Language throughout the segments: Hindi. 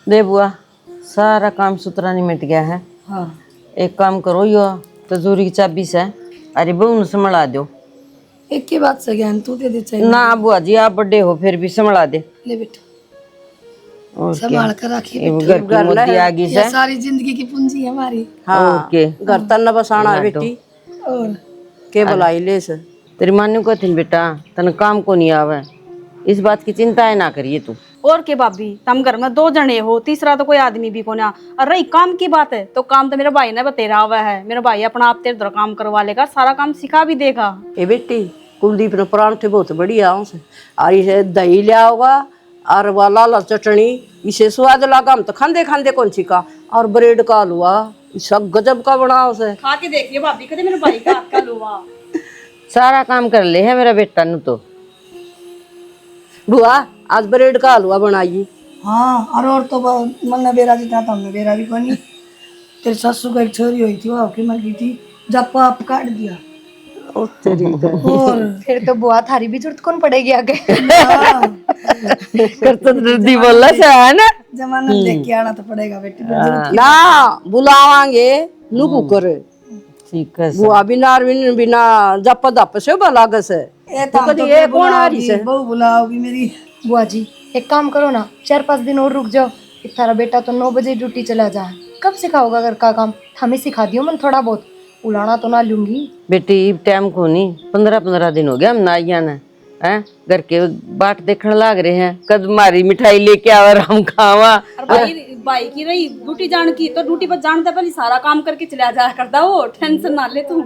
दे बुआ, सारा काम सुथरा निमट गया है। हाँ एक काम करो, यो तजूरी की चाबी से अरे बहू संभला दो। एक की बात से ज्ञान तू दे दे चाहिए ना बुआ जी, आप बड़े हो फिर भी संभला दे। ले बेटा और संभाल कर रखिए ये बेटा। घर की मोदी आ गई ये से। सारी जिंदगी की पूंजी है हमारी। हाँ घर तन बसाना है बेटी और के बुलाई ले से। तेरी मान्यू को थी बेटा तन काम को नहीं आवे, इस बात की चिंता है ना करिए तू। और के भाभी, तुम घर में 2 जने हो, तीसरा तो कोई आदमी भी कोना। और रही काम की बात है तो काम तो मेरे भाई ने बतेरा हुआ है। मेरा भाई अपना आप तेरे उधर काम करवा लेगा, सारा काम सिखा भी देगा। ए बेटी कुलदीप ने परांठे बहुत बढ़िया से और इसे दही लिया होगा और वाला लाल चटनी इसे स्वाद लगा। हम तो खांदे खांदे कौन सी का और ब्रेड का हलवा सब गजब का बना उसे। खा के देखिए भाभी, कदे मेरे भाई का हाथ का हलवा। सारा काम कर ले है मेरा बेटा नु तो। बुआ आज ब्रेड का हलवा बनाइए। हाँ और तो मन बेरा जितना तो हमने बेरा भी बनी। तेरे ससु को एक छोरी हुई थी, वो आपकी मर गई थी, जब पाप काट दिया। और फिर तो बुआ थारी भी जरूरत कौन पड़ेगी आगे। कर तो दर्दी बोला से है ना। जमाना देख के आना तो पड़ेगा बेटी। ना बुलावांगे नुकू करे ठीक है बुआ बिना बिना जप दप से भला से। तो कदी ये कौन आ रही से? बहु बुलाओगी मेरी। बुआ जी एक काम करो ना, 4-5 दिन और रुक जाओ। थारा बेटा तो 9 बजे ड्यूटी चला जाए, कब सिखाओगा घर का काम? हमें सिखा दियो मन थोड़ा बहुत, उलाना तो ना लूंगी। बेटी टाइम को नहीं, 15-15 दिन हो गया हम नाइया ने हैं घर के बाट देखने लाग रहे हैं, कद मारी मिठाई लेके आवर हम खावा। और भाई की रही ड्यूटी जान की तो ड्यूटी पर जानता पहले सारा काम करके चला जाया करता, वो टेंशन ना ले तू।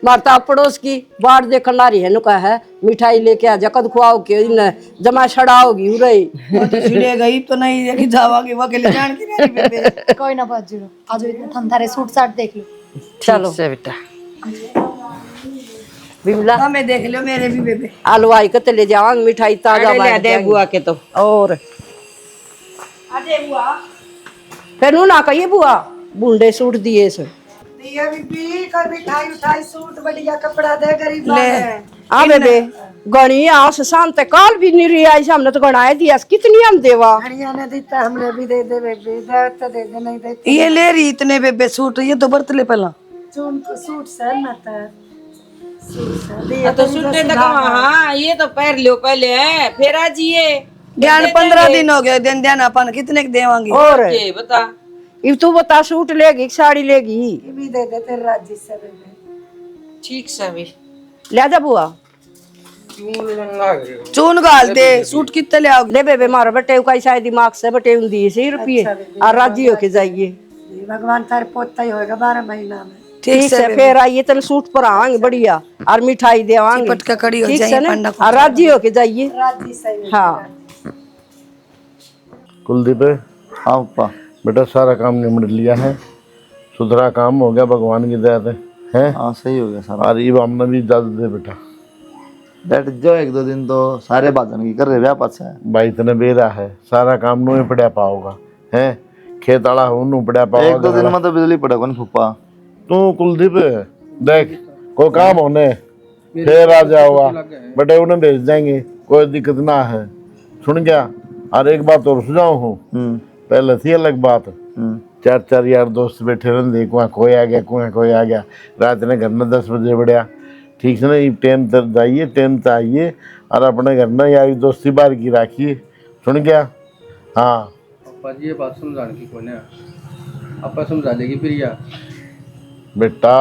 मारता पड़ोस की बाट देखने आ रही है नुका है मिठाई लेके आ जा कद खुआओ के इन जमा छड़ाओगी उरई छिड़े गई तो नहीं है कि जावागी वो अकेले जान की मेरी बेबे। कोई ना बात जीरो, आज इतने थम थारे सूट साट देख लो। चलो से बेटा बिमला हमें देख लो मेरे भी बेबे। हलवाई के ले जावांग मिठाई ताजा ले बांट दे देंगे। बुआ के तो। और अरे बुआ फिर नू ना कहिए बुआ बूंदे सूट दिए से दिया बीबी कर मिठाई उठाई सूट बढ़िया कपड़ा दे गरीब ले। आ बेबे गणी आस शांत काल भी नहीं रही आई हमने तो गणाए दिया कितनी हम देवा हरिया ने देता हमने भी दे दे बेबे, दे तो दे दे नहीं देते। ये ले रही इतने बेबे सूट, ये तो बर्त ले पहला चुन को सूट सर ना था तो सुनने तक हाँ ये तो पैर लो पहले है फिर आज ये ज्ञान 15 दिन हो गए दिन देना अपन कितने के देवांगी। और ये बता अब तू बता सूट लेगी साड़ी लेगी भी दे दे तेरे राज्य से बेबे। ठीक से भी ले जा बुआ चून गाल दे सूट कितने ले आओगे? ले बेबे मारो बटे का शायद दिमाग से बटे दी 100 रुपये और राजी होके जाइए। भगवान तारे पोता ही होएगा 12 महीना में। ठीक है फिर आइए तेरे सूट पर आवांगे बढ़िया और मिठाई देवांगे पटका कड़ी हो ठीक जाए है ना और राजी होके जाइए। हाँ कुलदीप हाँ पापा बेटा सारा काम निपट लिया है, सुधरा काम हो गया भगवान की दया से हैं। हाँ सही हो गया सारा। और ये हमने भी इजाजत दे बेटा बैठ जाओ 1-2 दिन तो सारे बाजन की कर रहे व्याह पास है भाई इतने बेरा है सारा काम नु ही पड़ा पाओगा हैं खेत आला हो नु पड़ा 1-2 पाओगा। दिन में तो बिजली पड़ेगा नहीं फूफा। तू कुलदीप देख कोई काम होने फिर आ जाओगा बेटे उन्हें भेज देंगे कोई दिक्कत ना है सुन गया। और एक बात और सुझाव हूँ पहले थी अलग बात 4 यार दोस्त बैठे रहते कुआ कोई आ गया कुआ कोई आ गया रात ने घर में 10 बजे बढ़िया ठीक है ना टाइम तक जाइए टाइम तक आइए और अपने घर में यार दोस्ती बार की राखिए सुन गया। हाँ पापा जी ये बात समझाने की कौन है, आपा समझा देगी फिर यार। बेटा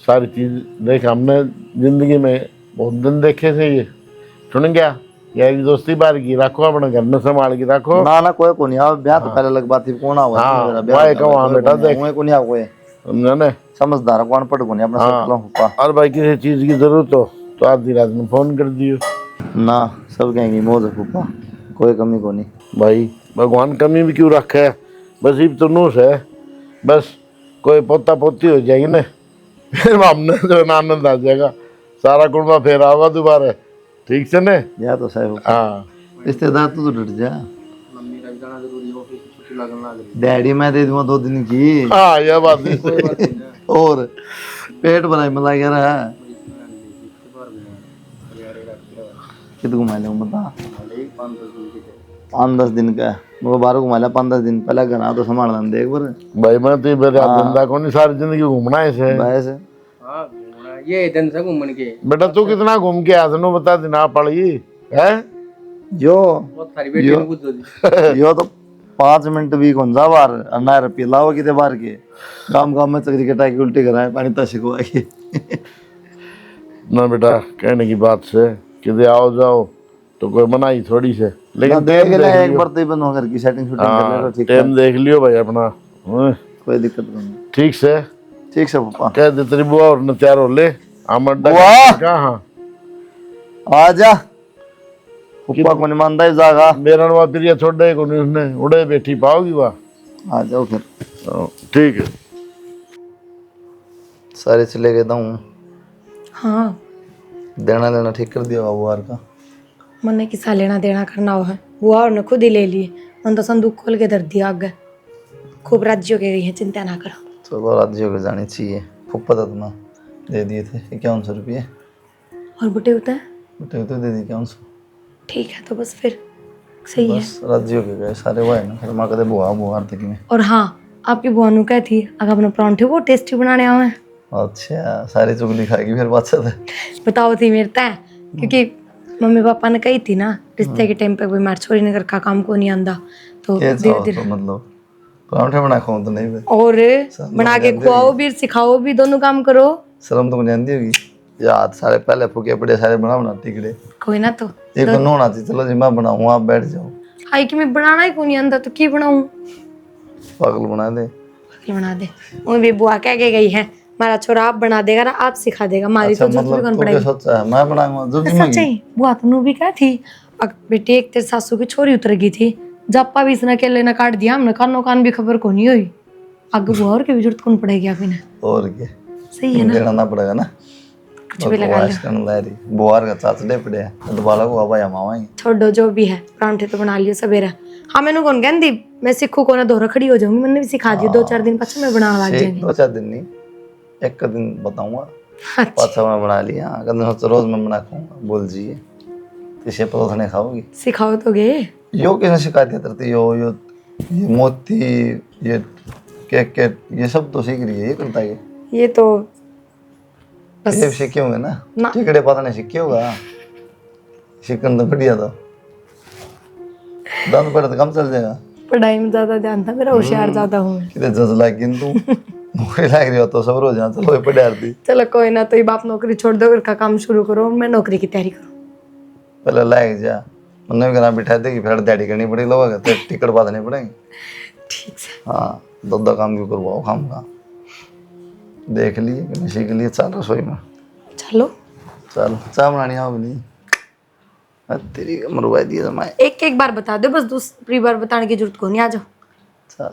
सारी चीज़ देख हमने जिंदगी में बहुत दिन देखे थे ये सुन गया यार दोस्ती बार की रखो अपने घर में संभाल के रखो। ना ना कोई को नहीं आ ब्याह तो पहले अलग बात थी कौन आ हाँ, मेरा वाह कहो बेटा देख को नहीं आ कोई समझा समझदार कौन पड़ को नहीं अपना सब लो फूफा। और भाई किसी चीज़ की जरूरत हो तो आधी रात में फोन कर दियो। ना सब कहेंगे मौज है फूफा कोई कमी को नहीं। भाई भगवान कमी भी क्यों रखा है बस इब तो नूस है बस कोई पोता पोती हो जाएगी ना फिर हमने जो आनंद आ जाएगा सारा कुंबा फिर आओगा दोबारा ठीक से ने या तो सही हाँ रिश्तेदार तो डट जा मम्मी का जाना जरूरी है, ऑफिस की छुट्टी लगन लग रही डैडी मैं दे दूंगा 2 दिन की। हाँ यह बात है। कोई बात नहीं है। और पेट भराई में लगा रहा है कित घुमा ले बता 5-10 दिन की 5-10 दिन का है। वो बाहर घुमा लिया 5-10 दिन पहले घर आ तो संभालना दे एक बार भाई मैं तो मेरा धंधा को नहीं, सारी जिंदगी घूमना है इसे। वैसे हाँ घूमना ये दिन से घूमन के बेटा तू कितना घूम के आया तनु बता देना पड़ी है। यो बहुत सारी बेटी ने कुछ दी। यो तो 5 मिनट भी कौन जा बाहर अनार पिलाओ किते बाहर के काम में चक्री कटा के उल्टी कराए पानी तक सिखवा के ना बेटा कहने की बात से किधर आओ जाओ तो कोई मनाही थोड़ी से, लेकिन देख टाइम ले देख एक लियो। बार तो बनो घर की सेटिंग शूटिंग कर ले तो ठीक है। टाइम देख लियो भाई अपना। कोई दिक्कत नहीं। ठीक से ठीक से पापा कह दे तेरी बुआ और न तैयार हो ले। आमद बुआ! कहाँ आ जा पप्पा को नहीं मानता है जागा। मेरा नवा प्रिया छोड़े को नहीं, उसने उड़े बैठी पाओगी वाह। आ जाओ फिर ठीक है सारे चले गए हूँ। हाँ देना लेना ठीक कर दिया बाबू का। मैंने किसा लेना देना करना हो है वो और ने खुद ही ले लिए। मन तो संदूक खोल के धर दिया आगे। खूब राज्यों के गई है, चिंता ना करो। चलो राज्यों को जानी चाहिए। फुप्पा था तुम्हें दे दिए थे 5100 रुपये और बुटे होता है बेटे तो दे दी 5100। ठीक है तो बस फिर सही है। बस राज्यों के गए सारे वो है ना फिर माँ कहते बुआ बुआ तक में। और हाँ आपकी बुआ नु क्या थी अगर अपने परांठे वो टेस्टी बनाने आवे। अच्छा सारी चुगली खाएगी फिर बात से बताओ थी मेरे तय क्योंकि मम्मी पापा ने कही थी ना रिश्ते के टाइम पे कोई मार छोरी ने घर का काम को नहीं आंदा तो ये धीरे तो धीरे मतलब पराठे बना खाऊं तो नहीं फिर और बना के खुआओ भी सिखाओ भी दोनों काम करो। शर्म तो मुझे आती होगी याद सारे पहले फूके पड़े सारे बना टिकड़े कोई ना तो एक तो नोना चाहिए। चलो जी मैं बनाऊँ आप बैठ जाओ। आई कि मैं बनाना ही को नहीं आंदा तो की बनाऊं। पागल बना दे बना दे वो भी बुआ कह के गई है हमारा छोरा आप बना देगा ना आप सिखा देगा मारी अच्छा तो जरूर मतलब कौन तू क्या पड़ेगी। सोचा है मैं बनाऊंगा जो जी सच ही बुआ तो भी क्या थी बेटी एक तेरे सासू की छोरी उतर गई थी जप्पा भी इसने अकेले ने काट दिया हमने कानो कान भी खबर को नहीं हुई आगे बुआ और की भी जरूरत कौन पड़ेगी आप इन्हें। और क्या सही है ना देना ना पड़ेगा ना कुछ भी लगा लो बुआर का चाचड़े पड़े हैं दोबारा को आवा हम आवाएंगे। छोड़ो जो भी है परांठे तो बना लियो सवेरा। हाँ मैंने कौन कहती मैं सीखू को ना दोहरा खड़ी हो जाऊंगी मैंने भी सिखा दिया 2-4 दिन पीछे मैं बना लग जाएंगे। 2-4 दिन नहीं एक का दिन बताऊंगा अच्छा पाछा मैं बना लिया अगर रोज मैं बना खाऊंगा बोल जी इसे परोस नहीं खाओगी सिखाओ तो गए। यो किसने सिखा दिया तरती यो ये मोती ये केक ये सब तो सीख रही है ये करता है ये तो बस ये सीखे होंगे ना ना। टिकड़े पता नहीं सीखे होगा सीखन तो बढ़िया था दांत पड़े तो कम चल जाएगा। पढ़ाई में ज्यादा ध्यान था मेरा होशियार ज्यादा हूँ मैं। कितने जज लाग गई तू नौकरी लाग रही हो तो सब रोज यहाँ चलो पढ़े आरती चलो कोई ना तो ये बाप नौकरी छोड़ दो घर का काम शुरू करो मैं नौकरी की तैयारी करूँ। पहले लाग जा मैंने भी घर बिठा देगी फिर दिहाड़ी करनी पड़ेगी लोगों का टिकट बात नहीं पड़ेंगे। ठीक से हाँ दो काम क्यों करवाओ खाम का देख लिए कि नहीं सीख लिए चल रसोई में चलो चल चाय बनानी आओ नहीं तेरी मरवा दिया मैं एक एक बार बता दो बस दूसरी बार बताने की जरूरत को नहीं आ जाओ। चल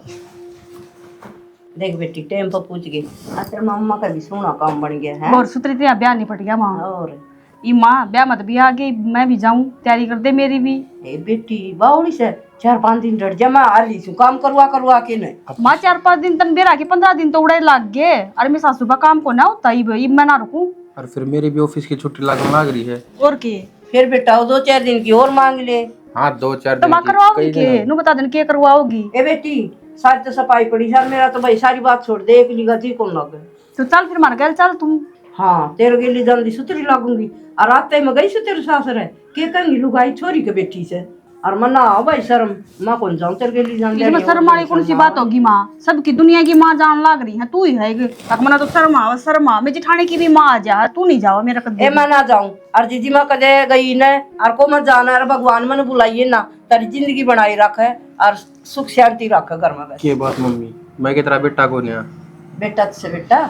देख बेटी टाइम पर पूछ गई तेरे मामा का भी सोना काम बन गया है और सुतरी तेरा ब्याह नहीं पट गया माँ और ये माँ ब्याह मत भी आ गई मैं भी जाऊँ तैयारी कर दे मेरी भी। ए बेटी बावड़ी से 4-5 दिन डर जा मैं आ रही हूँ काम करवा के नहीं माँ 4-5 दिन तन बेरा के 15 दिन तो उड़े लग गए और मैं सासू का काम को ना होता ही मैं ना रुकूं और फिर मेरी भी ऑफिस की छुट्टी लगने लग रही है। और के फिर बेटा 2-4 दिन की और मांग ले। हाँ 2-4 तो दिन माँ की, करवाओगी कई के दिन नु बता देन के करवाओगी। ए बेटी सारी तो सफाई पड़ी सर मेरा तो भाई सारी बात छोड़ दे एक लिगा जी कौन लगे तो चल फिर मार गए चल तुम। हाँ तेरे के लिए जल्दी सुतरी लागूंगी और रात में गई से तेरे सासर है के कहेंगी लुगाई छोरी के बेटी से और मना आओ भाई शर्म माँ कौन जाऊँ तेरे के लिए जान इसमें शर्म वाली कौन सी बात होगी माँ सबकी दुनिया की माँ जान लाग रही है तू ही है मना तो शर्मा मैं जिठाने की भी माँ आ जा तू नहीं जाओ मेरा कदे ए मैं ना जाऊँ और जीजी माँ कदे गई न और को मत जाना और भगवान मन बुलाइए ना तेरी जिंदगी बनाई रखे और सुख शांति रखे घर में के बात मम्मी मैं की तरह बेटा को नहीं बेटा से बेटा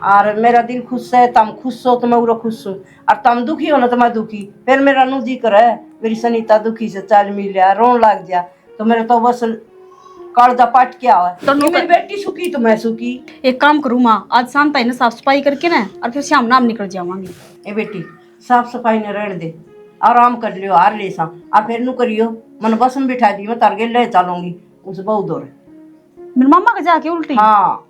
और मेरा दिल खुश है तुम खुश हो तो मैं उरो खुश हूँ और तुम दुखी हो ना तो मैं दुखी फिर मेरा नु जी करे मेरी सनीता दुखी से चल मिलिया रोन लग जा तो मेरे तो बस कालजा पाट क्या हुआ तो कि मेरी बेटी सुखी तो मैं सुखी। एक काम करूँ माँ आज शाम तक साफ सफाई करके ना और फिर शाम नाम निकल जावांगी। ए बेटी साफ सफाई ने रहने दे आराम कर लियो हार ले सा और फिर नु करियो मन बस में बिठा दी मैं तारगे ले चलूंगी उस बहु दौर मेरे मामा के जाके उल्टी हाँ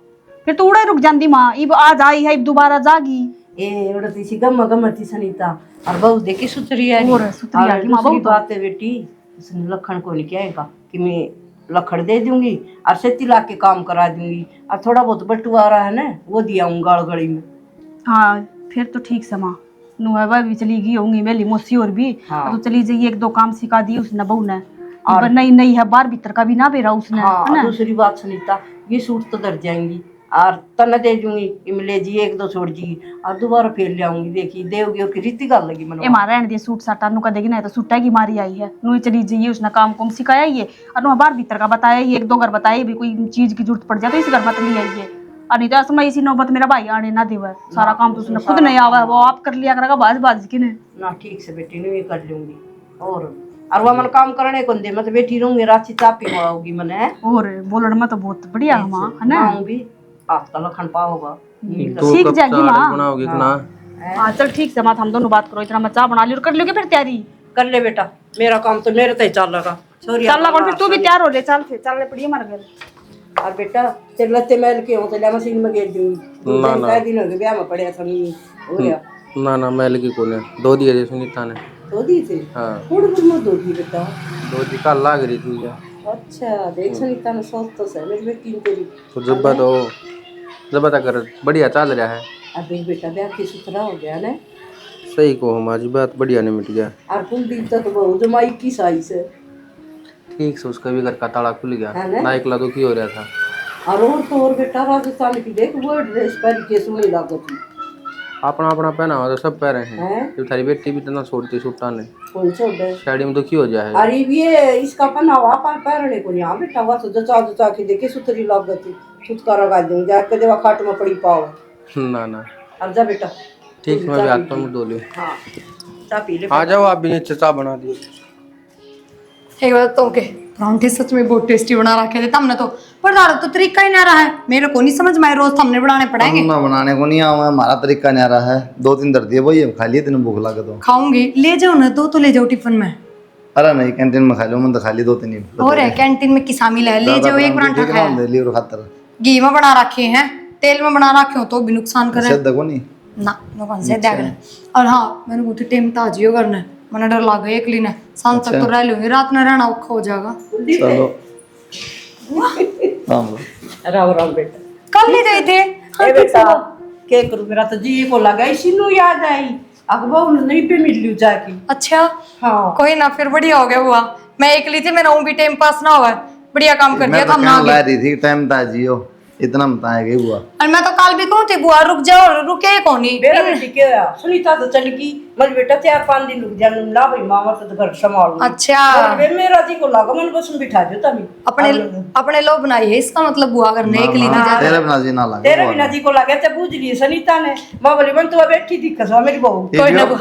फिर तो उड़े रुक जाती माँ इब आज आई है इब दोबारा जागी ए उड़ती सी गम गमती सनीता और बहु देखी सुतरी है और सुतरी आ गई माँ, दूसरी बहु तो। बात है बेटी उसने लखन को नहीं कहेगा कि मैं लखड़ दे दूंगी और खेती ला के काम करा दूंगी और थोड़ा बहुत बंटवारा है ना वो दिया हूँ गाड़ गड़ी में। हाँ फिर तो ठीक से माँ। नुहवा भी चली गई होंगी मेरी मौसी और भी। हाँ। तो चली जाइए, 1-2 काम सिखा दिए उसने बहू ने। और नई नई है, बाहर भीतर का भी ना बेरा उसने। हाँ, है ना? दूसरी बात सुनीता, ये सूट तो दर जाएंगी और तना दे दूंगी कि ले जी 1-2 छोड़ जी और दोबारा फिर ले आऊंगी। देखी देवगी और रीति गल लगी ए मन मारा रहने दे सूट साटा नु का देगी ना तो सूटा की मारी आई है। नु चली जाइए, उसने काम कुम सिखाया ही है और नु बाहर भीतर का बताया ही, 1-2 घर बताए भी, कोई चीज की जरूरत पड़ जाए तो इस घर मत ले आइए। और नहीं तो असमय इसी नौबत मेरा भाई आने ना देवा। सारा काम तो उसने खुद नहीं आवा, वो आप कर लिया करेगा बाज बाज की ने ना। ठीक से बेटी ने ये कर लूंगी और वो मन काम करने को दे, मैं बैठी रहूंगी रात चापी होगी मने। और बोलड़ में तो बहुत बढ़िया है माँ, है ना? भी आप तो लखन पाओगा सीख जाएगी माँ। बनाओगे इतना? हाँ चल ठीक से माँ, हम दोनों बात करो, इतना मैं चाह बना ली और कर लोगे फिर तैयारी। कर ले बेटा, मेरा काम तो मेरे तय चल रहा। चल लगा फिर तू भी तैयार हो ले, चल फिर चलने पड़ी हमारे घर। और बेटा तेरे लत्ते मैल के हो तो मशीन में गेर दूंगी। ना दिन हो गए ब्याह में पड़े हो गया ना मैल की कोने 2 दिए थे सुनीता ने। 2 दी थे? हाँ थोड़ी बहुत में 2 दी बेटा। 2 दी कल लाग रही थी क्या? अच्छा देख सुनीता ने सोच तो सही मेरी बेटी ने तेरी। तो जब तक कर बढ़िया चल रहा है। अभी बेटा ब्याह की सुथरा हो गया ना? सही को हमारी बात बढ़िया नहीं मिट गया। और कुलदीप तो बहुत जमाई की साइज है। ठीक से उसका भी घर का ताला खुल गया है ना? ना, एकला दुखी हो रहा था। और तो और बेटा राजस्थान की देख वो ड्रेस पहन के सुनी लागत थी। अपना अपना पहना हुआ तो सब पहने हैं। हैं? तो थारी बेटी भी इतना छोड़ती सूटा ने कौन सा ड्रेस? साड़ी में दुखी हो जाए। अरे ये इसका पहनावा पहनने को नहीं। हाँ बेटा वह तो जचा के देखे सुथरी लागत थी। छुटकारा गा दूंगी जाके देवा खाट में पड़ी पाओ। ना अब जा बेटा। ठीक मैं भी हाथ पर मुँह धो लूँ। हाँ चाय पी ले। आ जाओ आप भी नीचे चाय बना दिए। एक बात तो के परांठे सच में बहुत टेस्टी बना रखे थे तुमने तो, पर दादा तो तरीका ही ना रहा है। मेरे को नहीं समझ में आया, रोज हमने बनाने पड़ेंगे। ना बनाने को नहीं आवा, हमारा तरीका नहीं आ रहा है। 2-3 दर दिए वही खा लिए, तेने भूख लगे तो खाऊंगी, ले जाओ ना, 2 तो ले जाओ टिफिन में। अरे नहीं कैंटीन में खा लो, मैं तो खा ली 2-3 ही। और है कैंटीन में की शामिल है, ले जाओ। एक परांठा खाया लीवर खातर घी में बना रखे हैं, तेल में बना रखे हो तो भी नुकसान करे से देखो नहीं ना। नुकसान से देख। और हाँ मैंने बहुत टाइम ताजियो करना है, मैंने डर लगा एक लीना शाम तक तो रह लूंगी, रात में रहना औखा हो जाएगा। चलो राम राम बेटा। कल नहीं गए थे? ए बेटा क्या करूं, मेरा तो जी को लगा इसी नु याद आई अखबार नहीं पे मिल लू जाके। अच्छा हाँ कोई ना, फिर बढ़िया हो गया हुआ। मैं एक ली थी, मेरा भी टाइम पास ना हुआ, बढ़िया काम कर दिया था हमने आगे। ला रही थी टाइम ताजियो इतना बताएगा हुआ। और मैं तो कल भी कहूँ थी बुआ रुक जाओ, रुके कौन नहीं। मेरा बेटी क्या सुनीता तो चल गई, मल बेटा 4-5 दिन रुक जा ला भाई मामा तो घर संभाल। अच्छा मेरा जी को लगा मन बस में बिठा दो तभी अपने लो बनाई है, इसका मतलब बुआ करने एक ली थी। तेरे बिना जी ना लगा। तेरे बिना जी को लगा तो पूछ लिए सुनीता ने। माँ बोली मन तो बैठी थी कसवा मेरी बहू।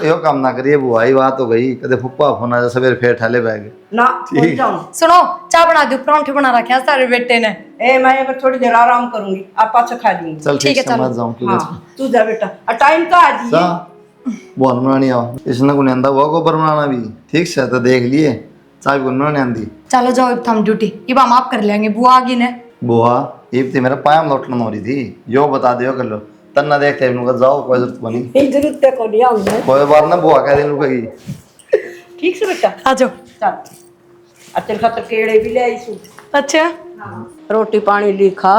यो काम ना करिए बुआ, ही बात हो गई। कदे फुप्पा फोन आ सवेरे फिर ठाले बैग ना जाऊं। सुनो चाय बना दो, परांठे बना रखे हैं सारे बेटे ने। ए मैं अब थोड़ी देर आराम करूंगी, आप पाछा खा लूंगी। चल ठीक है समझ जाऊं तू। हाँ तू जा बेटा, टाइम तो आज ही है। बुआ बनानी आओ, इसने को नहीं आंदा हुआ गोबर बनाना भी। ठीक से तो देख लिए चाय को नहीं आंदी। चलो जाओ अब हम ड्यूटी, ये हम आप कर लेंगे, बुआ आ गई ने। बुआ ये थी मेरा पायम लौटना हो रही थी, यो बता दियो कर लो तन्ना देखते हैं जाओ, कोई जरूरत को नहीं। जरूरत को नहीं आऊंगा कोई बार ना बुआ कह दिन रुकेगी। ठीक से बेटा आ जाओ। चल अचल खातर केड़े भी ले आई सू। अच्छा रोटी पानी लिखा,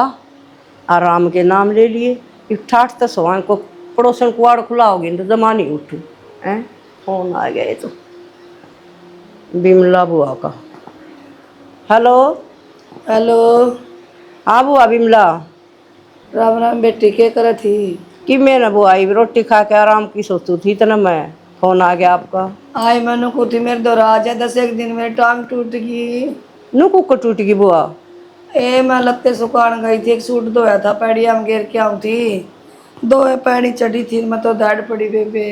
आराम के नाम ले लिए। एक ठाठ तो सोहान को पड़ोसन कुआड़ खुला होगी तो जमा नहीं उठू हैं। फोन आ गए तो बिमला बुआ का। हेलो हेलो हाँ बुआ बिमला। राम राम बेटी, क्या करे थी? कि मैं ना बुआ आई रोटी खा के आराम की सोचती थी तो ना मैं फोन आ गया आपका। आई मैंने को थी मेरे दोराज है 10 दिन में टांग टूट गई। नु कुकर टूट गई बुआ? ए मैं लत्ते सुखान गई थी, एक सूट धोया था पैड़िया में घेर के आऊँ थी, 2 पैड़ी चढ़ी थी, मैं तो दाड़ पड़ी बेबे।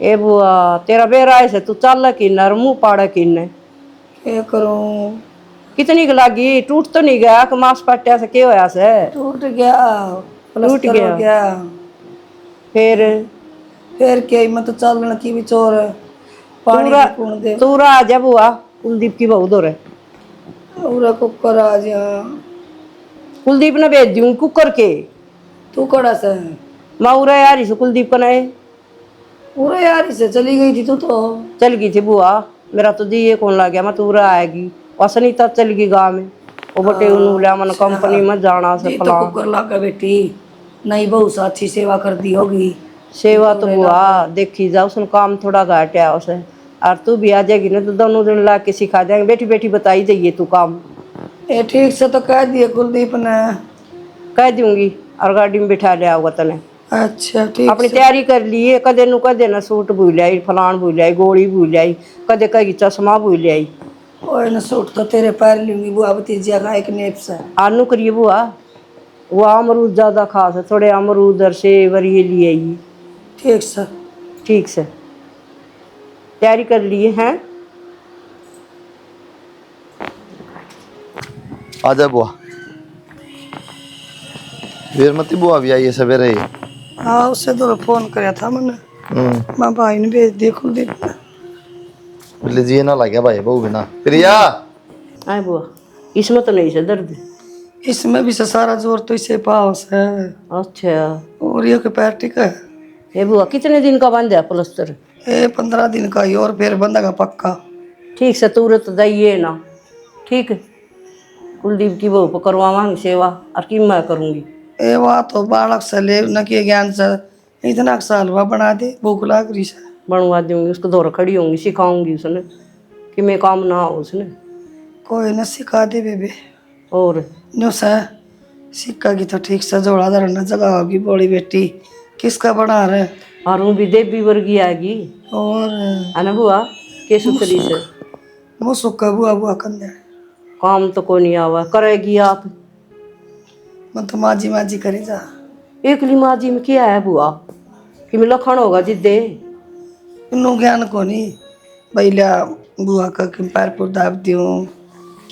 ए बुआ तेरा बेरा ऐसे तू चल की न मुँह पाड़ा की न क्या करूँ? कितनी की लागी? टूट तो नहीं गया कि मांस पट्टिया से क्या होया से? टूट गया, प्लास्टर हो गया। फिर क्या, मैं तो चलने की भी चोर पानी की कूण दे। तू आ जा बुआ, कुलदीप की बहू दो रे। उरा कुकर आ जा। कुलदीप ने भेज दूँ कुकर के। तू कड़ा से? मैं उरा यार इसे कुलदीप का नहीं। उरा यार इसे चली गई थी तू तो। चल गई थी बुआ, मेरा तो जी ये कौन ला गया मैं तूरा आएगी असनी तब चलेगी गाँव में वो बटे उन्होंने मन कंपनी में जाना से जी तो फला कुकर लागा बेटी नहीं बहुत सा अच्छी सेवा कर दी होगी। सेवा तो बुआ देखी जा उसने काम थोड़ा घाटा उसे और तू भी आ जाएगी ना तो दोनों दिन ला के सिखा जाएंगे बेटी बेटी बताई जाइए तू काम ये ठीक से तो कह दिए कुलदीप ने। कह दूंगी और गाड़ी में बिठा ले आओगा तने अच्छा ठीक अपनी तैयारी कर लिए कदे नु कदे ना सूट भूल आई फलान भूल आई गोली भूल आई कदे कहीं चश्मा भूल आई ओए न सूट तो तेरे पैर लूंगी बुआ भतीजिया का एक नेप से। आलू करिए बुआ वो अमरूद ज्यादा खास है थोड़े अमरूद और सेब और ये लिए आई ठीक से ठीक से तैयारी कर लिए हैं आ जा बुआ वीरमती बुआ भी आई है सवेरे ही। हाँ उससे तो फोन कराया था मैंने मैं भाई ने भेज दिया कुलदीप ने। बोले जी ना लग गया भाई बहू बिना प्रिया आए बुआ इसमें तो नहीं से दर्द इसमें भी से सारा जोर तो इसे पास है अच्छा और ये के पैर टिका है। ये बुआ कितने दिन का बंद है प्लस्तर ये 15 दिन का ही और फिर बंदेगा पक्का। ठीक से तुरंत दइए ना ठीक है कुलदीप की बहू पर करवावांगी सेवा और की मैं करूँगी ये बात तो बालक से ले न के ज्ञान से इतना सा हलवा बना दे भूख लाग रही से बनवा दूंगी उसको दौड़ खड़ी होंगी सिखाऊंगी उसने कि मैं काम ना हो उसने कोई न सिखा दे बेबे और न्यू से सिक्का की तो ठीक से जोड़ा धरना जगह होगी बड़ी बेटी किसका बना रहे और वो भी देवी वर्गी आएगी और है ना बुआ के सुतरी से मुँह सुक्का बुआ बुआ कंदे काम तो कोई नहीं आवा करेगी आप मैं तो माजी माजी करी जा। एकली माजी में क्या है बुआ कि मैं लखन होगा जिद्दे इन्नू ज्ञान को नहीं भैया बुआ का कि पैर पर दाब दियो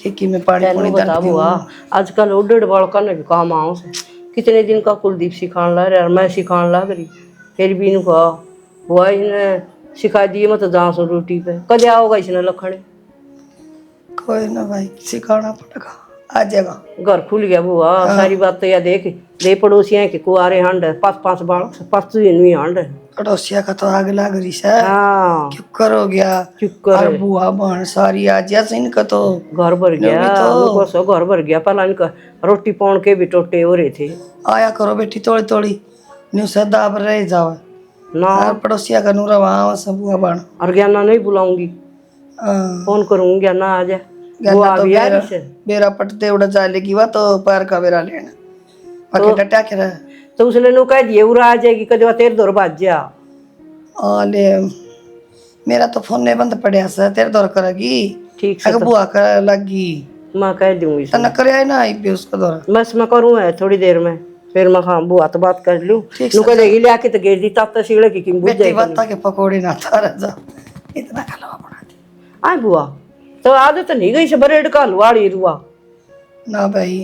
कि में पानी तेनू पानी बता डाल दियो। बुआ आजकल वो डेढ़ बालका ने भी काम आओ से कितने दिन का कुलदीप सिखाने लग रहा है और मैं सिखाने लग रही फिर भी इन्हू कहा बुआ इसने सिखा दिए मत दांस रोटी पे कदे आओगा इसने लखने कोई ना भाई सिखाना पड़ेगा आ जाएगा। घर खुल गया बुआ सारी बात तो या देख दे पड़ोसियां के कुआरे हंड पांच बाल पांच तो नहीं हंड पड़ोसिया का तो आग लाग रही है हाँ क्यों करो गया चुप और कर बुआ बहन सारी आ जा इनका तो घर भर गया तो सो घर भर गया पहला इनका रोटी पाउन के भी टोटे हो रहे थे आया करो बेटी थोड़ी थोड़ी न्यू से दाब रह जाओ ना और पड़ोसिया का नूरा वहाँ सब बुआ बहन और ज्ञाना नहीं बुलाऊंगी फोन करूंगी ज्ञाना आ जा बुआ तो भी आ रही से बेरा पटते उड़ा चालेगी वह तो पैर का बेरा लेना बाकी डटा के रहे तो उसने नु कह दिए उरा आ जाएगी कदे तेरे दौर बाज जा ले मेरा तो फोन नहीं बंद पड़े से तेरे दौर करेगी ठीक से अगर बुआ कर लगी मैं कह दूंगी तना करे ना आई भी उसका दौर बस मैं करूँ है थोड़ी देर में फिर मैं हाँ बुआ तो बात कर लूँ ठीक नु कह देगी लिया के तो गेर दी तब तो सीढ़े की बुझ बेटी जाएगी बता के पकौड़ी ना था जा इतना खलवा बना दे आए बुआ तो आदत नहीं गई से ब्रेड का हलवा ली रुआ ना भाई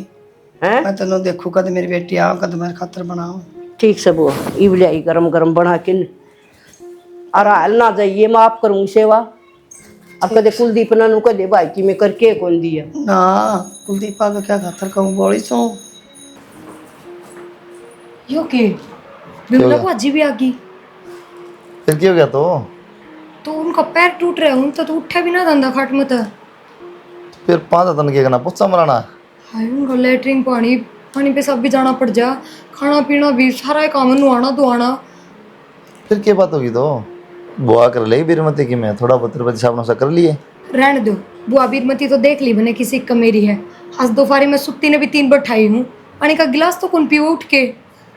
हैं मैं तेनों देखू कद मेरी बेटी आओ कद मेरे खातर बनाओ ठीक से बुआ इब लियाई गरम गरम बना के न। और हाल ना जाइए मैं आप करूँगी सेवा अब कदे कुलदीप ना नु कदे भाई की मैं करके कौन दिया ना कुलदीपा का क्या खातर कहूँ बोली सो यो के बिमला को अजी भी आ गई फिर क्या हो गया तो उनका पैर टूट रहा है उनका तो उठा भी ना धंधा खाट मत फिर 5 दिन के करना पुच्छा मराना हाय उनका लेटरिन पानी पानी पे सब भी जाना पड़ जा खाना पीना भी सारा काम नुआना धुआना फिर क्या बात होगी तो बुआ कर ले बीरमती की मैं थोड़ा बहुत रुपये हिसाब से कर लिए रहने दो बुआ बीरमती तो देख ली मैंने किसी का मेरी है आज दोपहर में सुत्ती ने भी 3 बार ठाई हूँ पानी का गिलास तो कौन पियो उठ के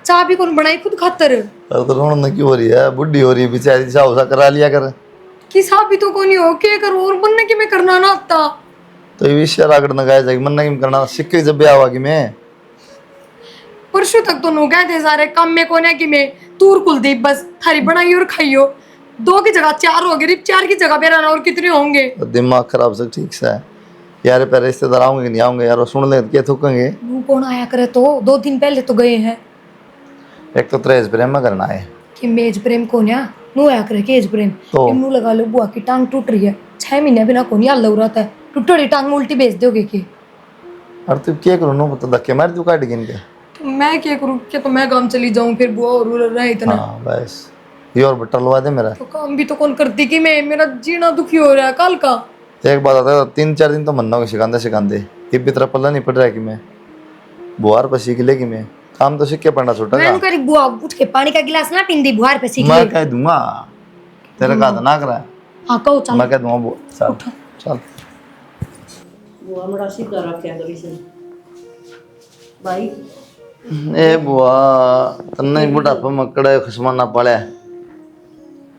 चाय भी कौन बनाई खुद खातर अरे तो रोना क्यों हो रही है बुढ़ी हो रही है बेचारी हिसाब सा करा लिया कर कि साहब भी तो कौन हो के करो और बनने के मैं करना ना आता तो ये विषय आगड़ न गाया जाएगी मन नहीं करना सिक्के जब ब्याह हुआ कि मैं परसों तक तो नो गए थे सारे काम में कोने की मैं तूर कुलदीप बस थारी बनाई और खाइयो 2 की जगह 4 हो गए 4 की जगह पे रहना और कितने होंगे तो दिमाग खराब से ठीक से है यार पे रिश्तेदार आऊंगे कि नहीं आऊंगे यार वो सुन ले क्या थूकेंगे वो कौन आया करे तो 2 दिन पहले तो गए हैं एक तो त्रेस प्रेम में करना है कि मेज प्रेम कौन है नु आया करे केज प्रेम तो इमनु लगा लो बुआ की टांग टूट रही है 6 महीने बिना कोनी हल हो रहा था टूटी टांग में उल्टी भेज दोगे कि और तू क्या करूँ नो तो धक्के मार तू काट गिन के तो मैं क्या करूँ क्या तो मैं काम चली जाऊँ फिर बुआ और रहे इतना हाँ बस ये और बट्टा लवा दे मेरा। तो काम भी तो कौन करती कि मैं, मेरा जीना दुखी हो रहा है कल का। एक बात आता है, 3-4 दिन तो मन्ना को सिखाते सिखाते ये भी तेरा पल्ला नहीं पड़ रहा है कि मैं बुआर पर सीख लेगी। मैं काम तो सीख के पढ़ना छोटा मैं करी बुआ उठ के पानी का गिलास ना पींदी बुहार पे सीख मैं ले। कह दूंगा तेरा का ना करा। हाँ कहो चल। मैं कह दूंगा बुआ चल चल। वो हमरा सीधा रखा करी से भाई। ए बुआ तन्ने बुढ़ापा मकड़ा खसमाना पड़ा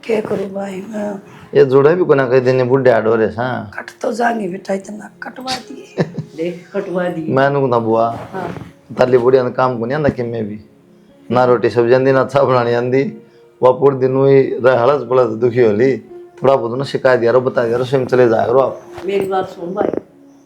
क्या करूँ भाई, मैं ये जुड़े भी कोना कह देने बुढ़े आडो रे सा कट तो जाएंगे बेटा, इतना कटवा दिए। देख कटवा दी। मैं नु ना बुआ ताली बुढ़िया ने काम को नहीं आंदा कि मैं भी ना रोटी सब्जी आंदी ना चा बनानी आंदी। वो पूरे दिन ही हड़स पड़स दुखी होली। थोड़ा बहुत ना शिकायत यारो बता यारो स्वयं चले जाए करो आप। मेरी बात सुन भाई,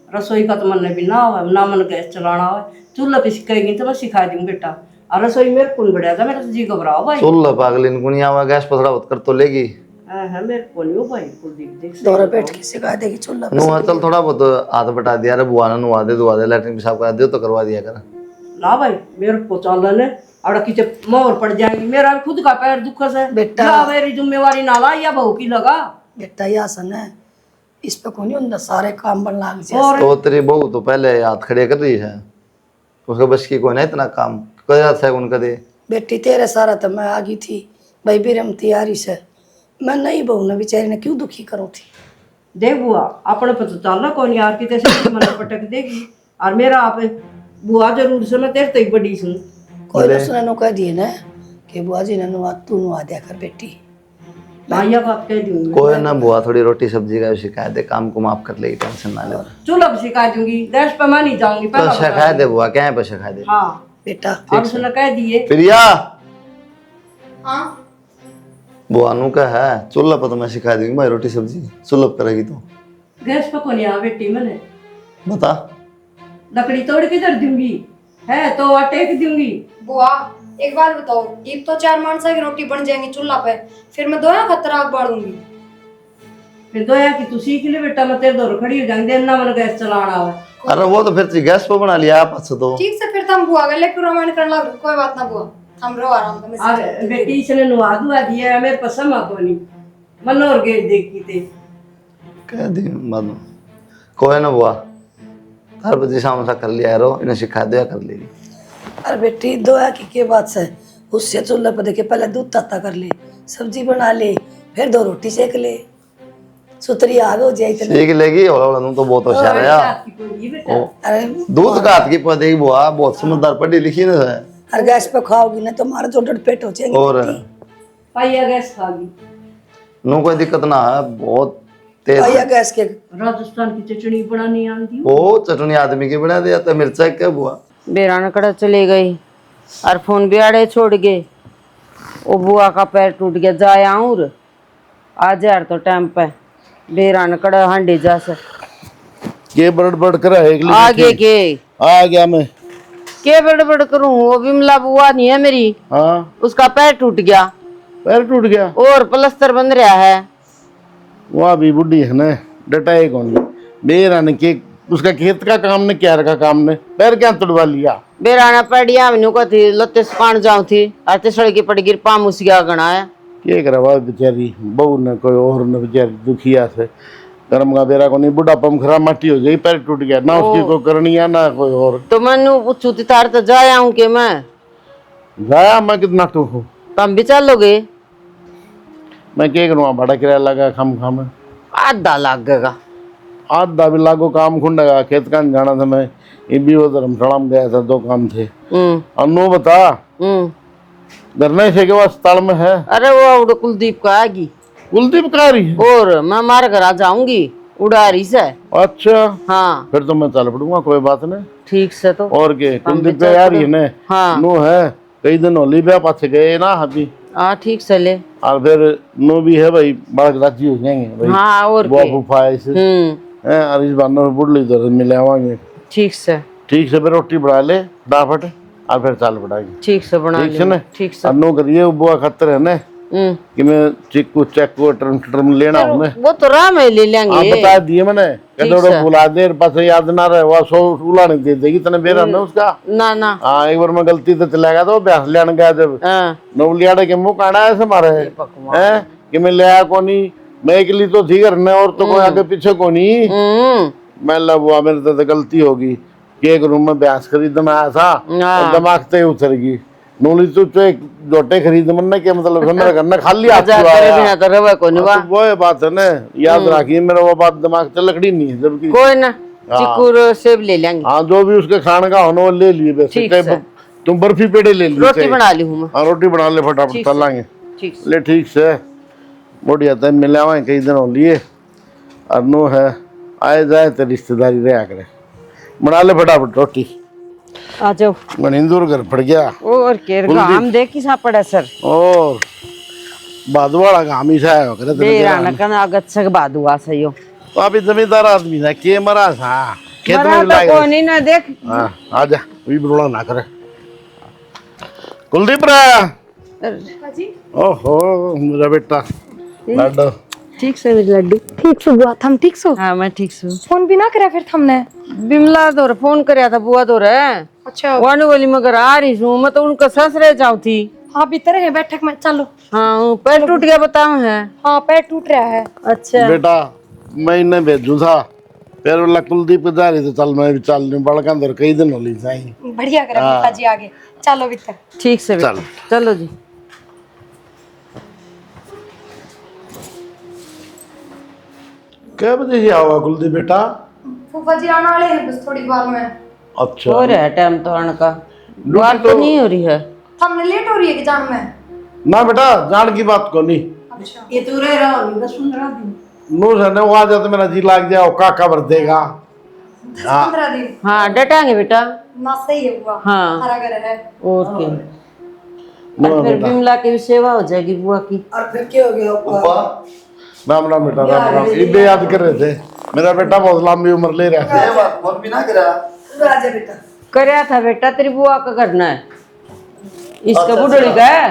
रसोई का तो मन भी ना हो, ना मन गैस चलाना हो, चूल्हा पे सिखाएगी तो मैं सिखा दूंगी बेटा। और रसोई मेरे को नहीं बढ़िया था, मेरा तो जी घबराओ भाई। चुल्ला पागल इनको नहीं आवा गैस पर थोड़ा बहुत कर तो लेगी। हाँ मेरे को नहीं हो भाई, कुलदीप देख दौरा बैठ के सिखा देगी चूल्हा पे। नुआ चल थोड़ा बहुत हाथ बटा दिया रे बुआ ने नुआ दे लैट्रिन पेशाब करा दे तो करवा दिया कर। ना भाई मेरे को चलन और किचे मोर पड़ जाएंगी, मेरा खुद का पैर दुख से बेटा। जा मेरी जिम्मेवारी ना ला या बहू की लगा। बेटा ये आसन है, इस पे कौन नहीं सारे काम बन लाग जाए। और तो तेरी बहू तो पहले हाथ खड़े कर रही है, उसके बस की कोई ना इतना काम कर जाता है उनका दे। बेटी तेरे सारा तो मैं आ गई थी भाई बिरम तैयारी से, मैं नहीं बहू ने बेचारी ने क्यों दुखी करूँ थी। देख बुआ अपने पता चलना कौन यार की तेरे मन पटक देगी। और मेरा आप बुआ जरूर से मैं तेरे तक बड़ी सुन। कोई ना सुने नो कह दिए ना कि बुआ जी ने नुआ तू नुआ दिया कर बेटी। माया बात कह दूंगी कोई ना बुआ थोड़ी रोटी सब्जी का शिकायत है, काम को माफ कर लेगी, टेंशन ना ले। चूल्हा पे सिखा दूंगी, गैस पे मैं नहीं जाऊंगी तो पहला बता सिखाए दे बुआ, क्या है पे सिखाए दे। हाँ बेटा और उसने कह दिए प्रिया हाँ बुआ नु का है चूल्हा पर तो मैं सिखा दूंगी भाई, रोटी सब्जी चूल्हा पर करेगी तो गैस पे कौन यहाँ बेटी मैंने बता। लकड़ी तोड़ के धर दूंगी है तो अटेक दूंगी। बुआ एक बात बताओ, एक तो 4 मानसा की रोटी बन जाएंगी चूल्हा पे, फिर मैं दोया खतरा आग बाड़ूंगी। फिर दोया कि तू सीख ले बेटा, मैं तेरे दौर खड़ी हो जाऊंगी, देना मन गैस चलाना है। अरे वो तो फिर गैस पर बना लिया आप अच्छा तो। ठीक से फिर तो हम बुआ गए लेकिन रामायण करने लग कोई बात ना बुआ, हम रो आराम से। मैं और सिखाती हूँ। बेटी इसने नुआ दुआ दिया मेरे पसंद आ कोनी मन और गेट देखी थे। कह दी मालूम कोई ना बुआ हर बजे शाम सा कर लिया रो, इन्हें सिखा दिया कर लेगी। अरे बेटी दोया की क्या बात से, उससे चूल्हा पर देखे पहले दूध ताता कर ले, सब्जी बना ले, फिर 2 रोटी सेक ले, सुतरी आग हो जाए इतने। सीख लेगी और तो बहुत होशियार है यार। ओ, अरे दूध का हाथ की पदेगी बुआ, बहुत समझदार पढ़ी लिखी ना है। हर गैस पे खाओगी ना तो हमारा जोड़ पेट हो जाएंगे और बेटी। पाइया गैस खागी नो कोई दिक्कत ना है, बहुत तेज भैया है। गैस के राजस्थान की चटनी बनानी आती वो चटनी आदमी की बना दिया तो मिर्चा क्या बुआ। बेरान कड़ा चले गई और फोन भी आड़े छोड़ गए। वो बुआ का पैर टूट गया, जाए आऊर आज यार तो टाइम पे बेरान कड़ा हांडी जा सक के बड़ कर आगे के आ गया मैं। के बड़ करूं, वो बिमला बुआ नहीं है मेरी, हाँ उसका पैर टूट गया पैर टूट गया। और प्लस्तर बन रहा है। वह भी बुढ़ी है ना, डटाए कौन बेरा ने के उसका खेत का काम ने क्या रखा काम ने, पैर क्या तुड़वा लिया। बेराना पड़िया मैनू को थी लत्ते सुकान जाऊं थी आते सड़की पड़ गिर पामुस गया गणाया। के करवा बेचारी बहू ने कोई और ने बेचारी दुखिया से कर्म का बेरा को नहीं, बुढ़ापा में खराब माटी हो गई, पैर टूट गया ना, उसकी कोई करनी है ना कोई और। तो मैनू पूछू थी तार तो जाया हूं के मैं जाया मैं कितना टूक हूँ, तुम भी चलोगे। मैं क्या करूँगा, भाड़ा किराया लगा खाम खाम आधा लागेगा। आधा भी लागो काम खुंडेगा, खेत का जाना था मैं, ये भी वो धर्मशाला में गया था, 2 काम थे। अनु बता घर नहीं से के अस्पताल में है। अरे वो उड़ कुलदीप का आएगी। कुलदीप कह रही है? और मैं मार घर आ जाऊंगी उड़ारी से। अच्छा हाँ फिर तो मैं चल पड़ूंगा, कोई बात नहीं। ठीक से तो और के कुलदीप पे यार ही ने हाँ नो है, कई दिन होली पे पाछे गए ना अभी। हाँ ठीक से ले। और फिर नो भी है भाई, बड़ा राजी हो जाएंगे भाई। हाँ और बुआ के फूफा ऐसे हैं, और इस बार नो बुढ़ली तो मिले आवांगे। ठीक से फिर रोटी बना ले फटाफट और फिर चाल पड़ाएंगे। ठीक से बना ठीक से ना, ठीक से। और नो करिए बुआ खतर है ना, कि मैं चिक्कू चक्कू टर्म लेना हूं मैं। वो तो राह में ले हाँ लेंगे। बता दिए मैंने, कहते बुला दे पास याद ना रहे, वो 100 उलाने दे देगी तने बेरा ना उसका। ना ना हाँ एक बार मैं गलती से चला गया तो ब्यास लेने गया जब हाँ नौलियाड़े के मुंह काढ़ा ऐसे मारे हैं कि मैं ले आया कोनी, मैं अकेली तो थी घर में और तो कोई आगे पीछे कोनी। मैं लबुआ मेरे तो गलती होगी कि एक रूम में ब्यास खरीदना आया था और दिमाग से उतर गई नूली तो एक जोटे खरीद मन के मतलब मेरे घर में खाली बिना तो रवा को नहीं वो ये बात है ना, याद रखिए मेरा वो बात दिमाग से लकड़ी नहीं है जबकि कोई ना चिकू सेब ले लेंगे। हाँ जो भी उसके खाने का होना वो ले लिए वैसे तुम बर्फी पेड़े ले ली, रोटी बना ली हूँ मैं। हाँ रोटी बना ले फटाफट चल लाएंगे। ठीक ले ठीक से बढ़िया था मिले हुए कई दिन हो लिए और नो है आए जाए तो रिश्तेदारी रहा करे, बना ले फटाफट रोटी। आ जाओ मनिंदुर घर पड़ गया और केर गाम देखी सा पड़ा सर और बादवाड़ा गाम ही सा है करे बेरा न कन आगत से बादुआ सयो तो अभी जमींदार आदमी है के मरा सा खेत मरा में तो लाए कोई नहीं ना देख। हां आजा भी बरोड़ा ना करे कुलदीप रे जी ओहो मेरा बेटा लाडो ठीक से मेरी लड्डू। ठीक से बुआ थम ठीक सो हाँ मैं ठीक से फोन भी ना करा फिर थमने बिमला दौर फोन करया था बुआ दौर अच्छा वन वाली मगर आ रही हूँ मैं तो उनका ससुरे जाऊँ थी। हाँ भीतर है बैठक में चलो। हाँ पैर टूट गया बताओ है। हाँ पैर टूट रहा है। अच्छा बेटा मैं इन्हें भेजू था फिर बोला कुलदीप जा रही तो चल मैं भी चल रही हूँ बड़का अंदर कई दिन हो ली जाई बढ़िया करा पापा जी आगे चलो भीतर। ठीक से चल। चलो जी। क्या बजे से आओगा कुलदीप बेटा? फूफा जी आने वाले हैं बस थोड़ी बार में। अच्छा हो रहा है टाइम तो आने का बात तो नहीं हो रही है। हमने लेट हो रही है एग्जाम में। ना बेटा जान की बात को नहीं अच्छा ये तो रह रहा हूँ 10-15 दिन। नूर है ना वो आ जाए तो मेरा जी लाग जाए और काका भर देगा। 15 दिन हाँ डटाएंगे बेटा। ना सही है बुआ। हाँ हरा घर है। और क्या और फिर बिमला की भी सेवा हो जाएगी बुआ की। और फिर क्या हो गया राम राम बेटा राम राम इबे याद कर रहे थे मेरा बेटा बहुत लंबी उम्र ले रहा है। ये बात फोन भी ना करा राजा बेटा करया था बेटा तेरी बुआ का करना है इसका बुढ़ड़ी का है।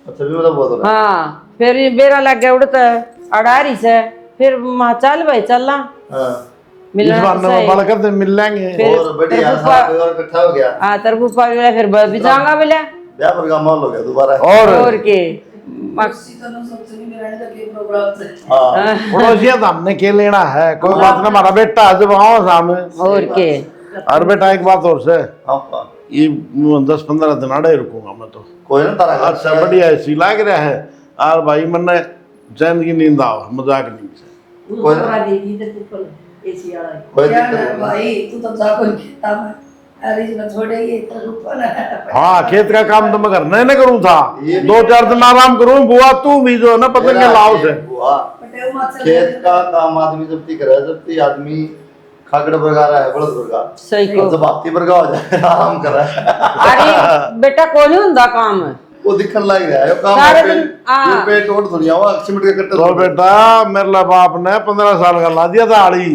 अच्छा भी बोला बोल रहा हाँ फिर ये बेरा लग गया उड़ता है अड़ारी से फिर माँ चल भाई चलना हां इस मिलना बार तो ना सही। बाल करते मिल लेंगे फिर और बढ़िया तेरे सारा कोई और इकट्ठा हो गया हाँ तेरे फूफा भी मिला, फिर भी जाऊंगा मिला ब्याह पर का माहौल हो गया दोबारा। और के हां पड़ोसिया तो हमने के लेना है कोई बात ना हमारा बेटा है जब आओ सामने और के और बेटा एक बात और से हां ये 10-15 दिन आड़े रुकूंगा मैं तो। कोई ना तारा अच्छा बढ़िया ऐसी लग रहा है और भाई मन चैन की नींद आओ मजाक नहीं से कोई ना कोई क्या दिक्कत है नहीं। भाई तू तो जा कोई खेता में अरे जी छोड़ेगी इतना ऊपर है। हाँ खेत का काम तो मैं करना ही ना करूँ था 2-4 दिन आराम करूँ बुआ तू भी जो है ना पतंग के लाओ से बुआ खेत का काम आदमी जब तक करे जब तक आदमी खागड़ बरगा रहा है बड़द बरगा सही को जब आपकी बरगा हो जाए आराम कर रहा है अरे बेटा को नहीं हुंदा काम वो दिखने लग रहा है काम सारे पे दिन, हाँ। ये पेट ओट दुनिया हुआ सिमट के कट्टे तो बेटा मेरे ला बाप ने 15 साल का ला दिया था आड़ी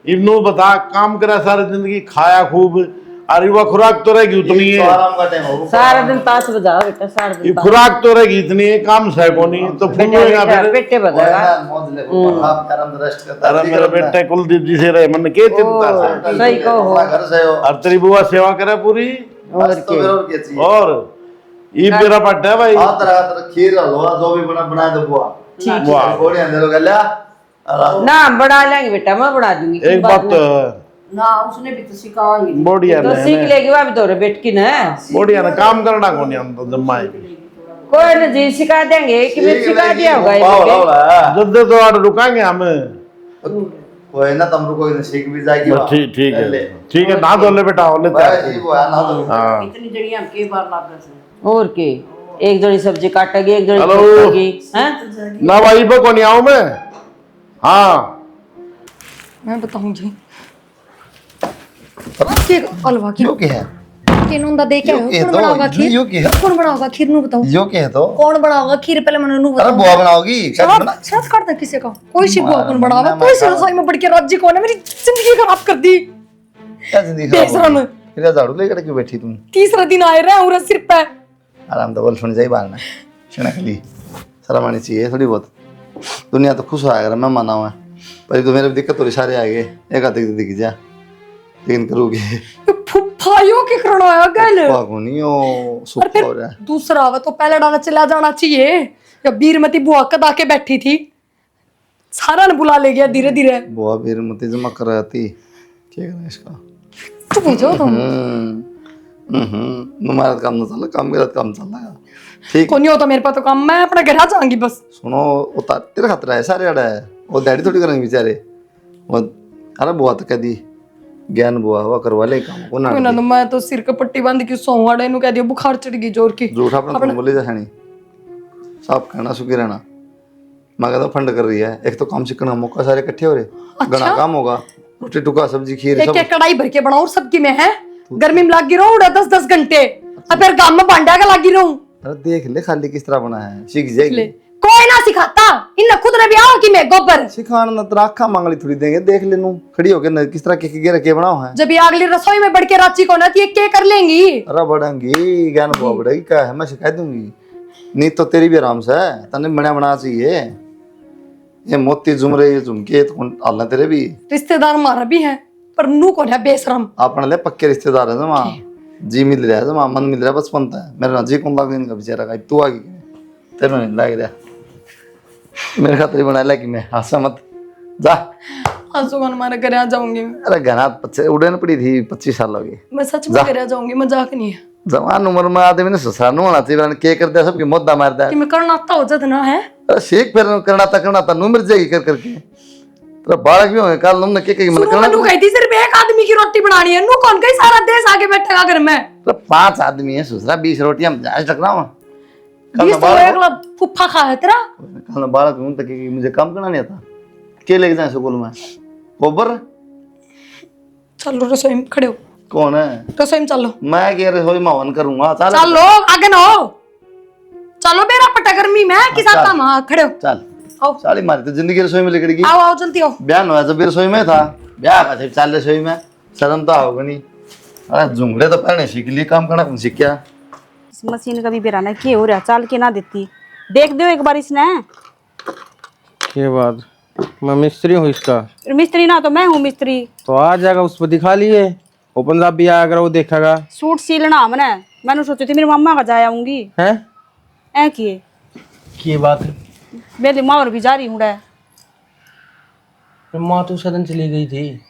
इब्नू बता काम करा सारी जिंदगी खाया खूब अरे वो खुराक तो रहेगी उतनी तो है आराम का टाइम हो सारा दिन ताश बजाओ बेटा सारा ये दिन खुराक तो रहेगी इतनी है काम से को नहीं तो फूलेगा फिर। पेटे बजाएगा मौज ले आप आराम से रेस्ट करता अरे मेरा बेटा कुलदीप जी से रहे मन के चिंता से सही कहो घर से हो और तेरी बुआ सेवा करे पूरी बस तो फिर और क्या चाहिए और ये मेरा पट्टा है भाई तरह खीर हलवा जो भी बना दो बुआ ठीक वाह घोड़े अंदर हो गया ना बना लेंगे बेटा मैं बना दूंगी एक बात तो ना उसने भी तो सिखाएंगे। बढ़िया तो सीख लेगी वह भी तो बेट की ना बढ़िया ना काम करना को नहीं हम तो जम्मा कोई ना जी सिखा देंगे कि मैं सिखा दिया होगा ये लोग। जब तो और रुकाएंगे हम कोई ना तुम रुको सीख भी जाएगी ठीक है ना दो ले बेटा हो लेते भाई वो है ना तो हाँ इतनी जड़ी हम कई बार लाग रहे और के एक जड़ी सब्जी काटेगी एक जड़ी हेलो। काटेगी हैं ना भाई बो को नहीं आऊं मैं हाँ मैं बताऊंगी के अलवा की यो के है के नोंदा दे के यो के कौन तो बनाओगा खीर यो के है कौन बनाओगा खीर नु बताओ यो के है तो कौन बनाओगा खीर पहले मैंने नु अरे बताओ बुआ बनाओगी शायद बना साथ करता किसे का कोई सी बुआ कौन बनावा मैं कोई सी रसोई में बढ़ के राज्य कौन है मेरी जिंदगी खराब कर दी क्या जिंदगी खराब बेशरम। हो गई? फिर झाड़ू लेकर क्यों बैठी तुम तीसरा दिन आए रहे और सिर पे आराम तो बोल सुन जाई बाल ना सुना खाली शर्म आनी चाहिए थोड़ी बहुत। दुनिया तो खुश होया कर मैं माना हुआ है, पर तो मेरे भी दिक्कत थोड़ी सारे आ गए, एक आधे दिख जा लेकिन करोगे फुफाइयों के करवाया गल पागो नहीं हो सुख हो रहा है। दूसरा आवा तो पहले डाला चला जाना चाहिए। या बीरमती बुआ कद आके बैठी थी, सारा ने बुला ले गया धीरे धीरे। बुआ बीरमती जमा कर रही थी, क्या करना इसका। चुप हो जाओ तुम। तुम्हारा काम ना चला, काम मेरा काम चल रहा है ठीक। कोई नहीं होता मेरे पास तो काम, मैं अपने घर आ जाऊंगी बस। सुनो उतार तेरा खतरा है सारे अड़ा है, वो डैडी थोड़ी करेंगे बेचारे। वो अरे बुआ तो कह दी ज्ञान बुआ हुआ करवा ले काम को ना। तो मैं तो सिर के पट्टी बांध के सोवाड़े नु कह दिया बुखार चढ़ गई जोर की। झूठ अपना बोले जा नहीं, साफ कहना सुखी रहना। मैं कहता फंड कर रही है, एक तो काम सीखने का मौका सारे इकट्ठे हो रहे, घना काम होगा, रोटी टुका सब्जी खीर एक सब। एक कढ़ाई भर के बनाओ और सबकी मैं है गर्मी में लागी रहूं 10-10 घंटे, अब फिर काम में भांडा का लागी रहूं। अरे देख ले खाली किस तरह बना है, सीख जाएगी। कोई ना सिखाता, इन खुद ने भी आओ कि मैं गोबर सिखाना ना तेरा आखा मांगली थोड़ी देंगे, देख ले नू खड़ी होके न किस तरह के रखे बनाओ है। जब ये अगली रसोई में बढ़ के रांची को ना ये कर लेंगी। अरे बढ़ेंगी ज्ञान बुआ बढ़ेगी, क्या है मैं सिखा दूंगी। नींद तो तेरी भी आराम से है, तने बना बना चाहिए। ये मोती झुमरे ये झुमके तो हालना तेरे भी। रिश्तेदार हमारा भी है पर नू कौन है बेशरम। अपने ले पक्के रिश्तेदार है जमा, जी मिल रहा है जमा, मन मिल रहा है बचपन तक। मेरे ना जी कौन लग इनका बेचारा का, तू आ गई तेरे नहीं लग रहा मेरे खातिर बना ला कि मैं हंसा मत जा। आंसू कौन हमारे घर आ जाऊंगी। अरे घना उड़न पड़ी थी 25 साल हो गए। मैं सच में घर आ जाऊंगी, मजाक नहीं है। जवान उम्र में आदमी ने ससुराल होना चाहिए, के कर दिया सबके मुद्दा मार दिया कि मैं करना आता हो जद ना है। अरे शेख फिर करना था नू मिल जाएगी कर करके। तेरा बालक भी होंगे कल तुमने के मन करना। नू कहती सिर्फ एक आदमी की रोटी बनानी है, नू कौन कहीं सारा देश आगे बैठेगा घर में। तो 5 आदमी है ससुरा 20 रोटियां जाज रखना हुआ। बीस तो एकला फुफ्फा खा है तेरा। कल बालक हूं तक कि मुझे काम करना नहीं आता, के लेके जाए स्कूल में गोबर। चलो रसोई में खड़े हो, कौन है रसोई में चलो। मैं के रसोई में हवन करूंगा। चलो आगे ना हो, चलो मेरा पट्टा गर्मी में किस आता वहां खड़े हो। चल आओ साली मारी तो जिंदगी रसोई में लिकड़ गई। आओ आओ जल्दी आओ। ब्याह हुआ जब भी रसोई में था, ब्याह का सिर्फ चाल रसोई में, शर्म तो आओगे नहीं। अरे झुंगड़े तो पहले सीख लिए, काम करना कौन सीख क्या। इस मशीन का भी बेराना के हो रहा, चाल के ना देती। देख दो एक बार इसने। के बाद मैं मिस्त्री हूँ इसका। मिस्त्री ना तो मैं हूँ मिस्त्री। तो आ जाएगा, उस पर दिखा लिए वो पंजाबी आया अगर वो देखेगा। सूट सिलना मैंने सोची थी मेरी मम्मा का जा आऊंगी हैं ऐ किए की बात है। मेरी माँ और भी जा रही हूँ माँ तो सदन चली गई थी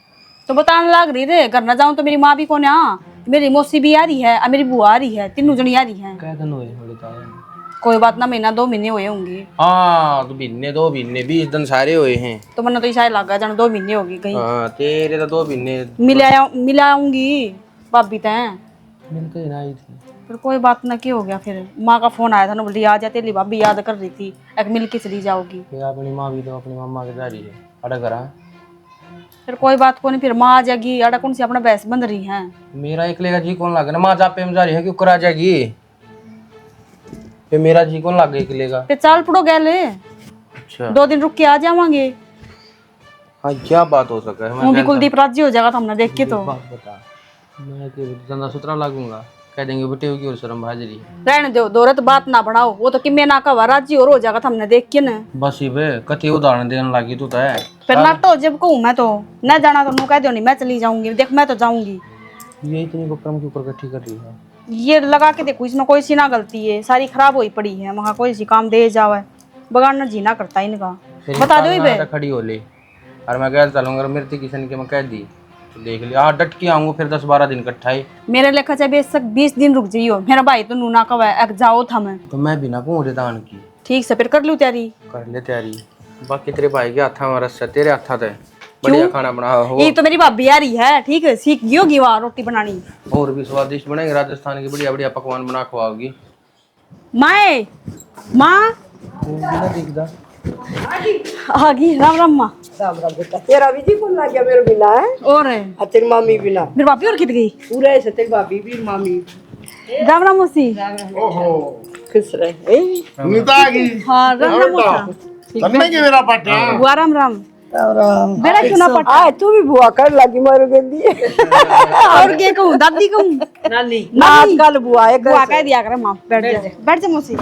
तो बताने लग रही थे घर ना जाऊँ तो मेरी माँ भी कौन है, मेरी मौसी भी आ रही है और मेरी बुआ आ रही है, तीनों जनी आ रही है। क्या दिन हुए बताया। कोई बात ना, महीना 2 महीने हुए होंगे। हाँ तो महीने 2 महीने 20 दिन सारे हुए हैं। तो मैंने तो ईसा लग गया जान 2 महीने होगी कहीं। हाँ तेरे तो 2 महीने मिलाऊंगी भाभी तैं। मिलकर आई थी। फिर कोई बात ना, क्या हो गया फिर। माँ का फोन आया था ना, बोली आ जा, तेरी भाभी याद कर रही थी, एक मिल के चली जाओगी। अपनी माँ भी तो अपनी मम्मा के जा रही है अड़ा करा। फिर कोई बात को नहीं, फिर माँ आ जाएगी, अड़ा कौन सी अपना भैंस बंध रही है। मेरा एकले का जी कौन लगे ना, माँ जापे में जा रही है क्यों करा जाएगी। फिर मेरा जी कौन लगे एकले का। फिर चाल पड़ो गए। अच्छा 2 दिन रुक के आ जावांगे। हाँ क्या बात हो सका है। वो भी कुलदीप राजी हो जाएगा तो हमने देख के। तो बात बता, मैं धंधा सुतरा लागूंगा, कह देंगे बेटे की और शर्म भाजरी है। रहने दो, दोरत बात ना बढ़ाओ। वो तो किमे ना का राजी और हो जाएगा तो हमने देख के ना। बस ये बे कति उदाहरण देने लगी तू तो है। फिर ना तो जब कहूँ मैं तो न जाना तो कह दो नहीं मैं चली जाऊंगी। देख मैं तो जाऊंगी। ये इतनी बकरम के ऊपर इकट्ठी कर रही है। ये लगा के देखो, इसमें कोई सी ना गलती है, सारी खराब हुई पड़ी है। वहाँ कोई सी काम दे जावे, बगाड़ना जीना करता इनका। बता दो बे खड़ी हो ले और मैं कह चलूंगा मृत्यु किशन के मैं कह दी तो देख लिया। हाँ डट के आऊंगा फिर 10-12 दिन इकट्ठा ही। मेरे लेखा चाहे बेशक 20 दिन रुक जाइयो। मेरा भाई तो नूना कब है जाओ था मैं तो मैं बिना पूरे दान की ठीक से फिर कर लूँ तैयारी। कर ले तैयारी। बाकी तेरे भाई के हाथा में रस है, तेरे हाथा थे बढ़िया खाना बना हो। ये तो मेरी भाभी आ रही है, ठीक है, सीख गई होगी वहाँ रोटी बनानी। और भी स्वादिष्ट बनाएंगे, राजस्थान की बढ़िया बढ़िया पकवान बना खवाओगी। माए माँ आ गई। राम राम माँ। राम राम बेटा, तेरा भी जी कौन लग गया मेरे बिना है। और तेरी मामी बिना मेरी भाभी और कित गई। पूरा ऐसे तेरी भाभी भी मामी। राम राम मौसी। ओहो खुश रहे। नीता आ गई। हाँ राम राम मौसा। तन्ने के मेरा पाटा बुआ राम राम। मेरा क्यों ना पटा। आ तू भी बुआ कर लगी मारो गंदी। और के कहूँ, दादी कहूँ, नानी आजकल बुआ है। बुआ कह दिया करे। माँ बैठ जा मौसी।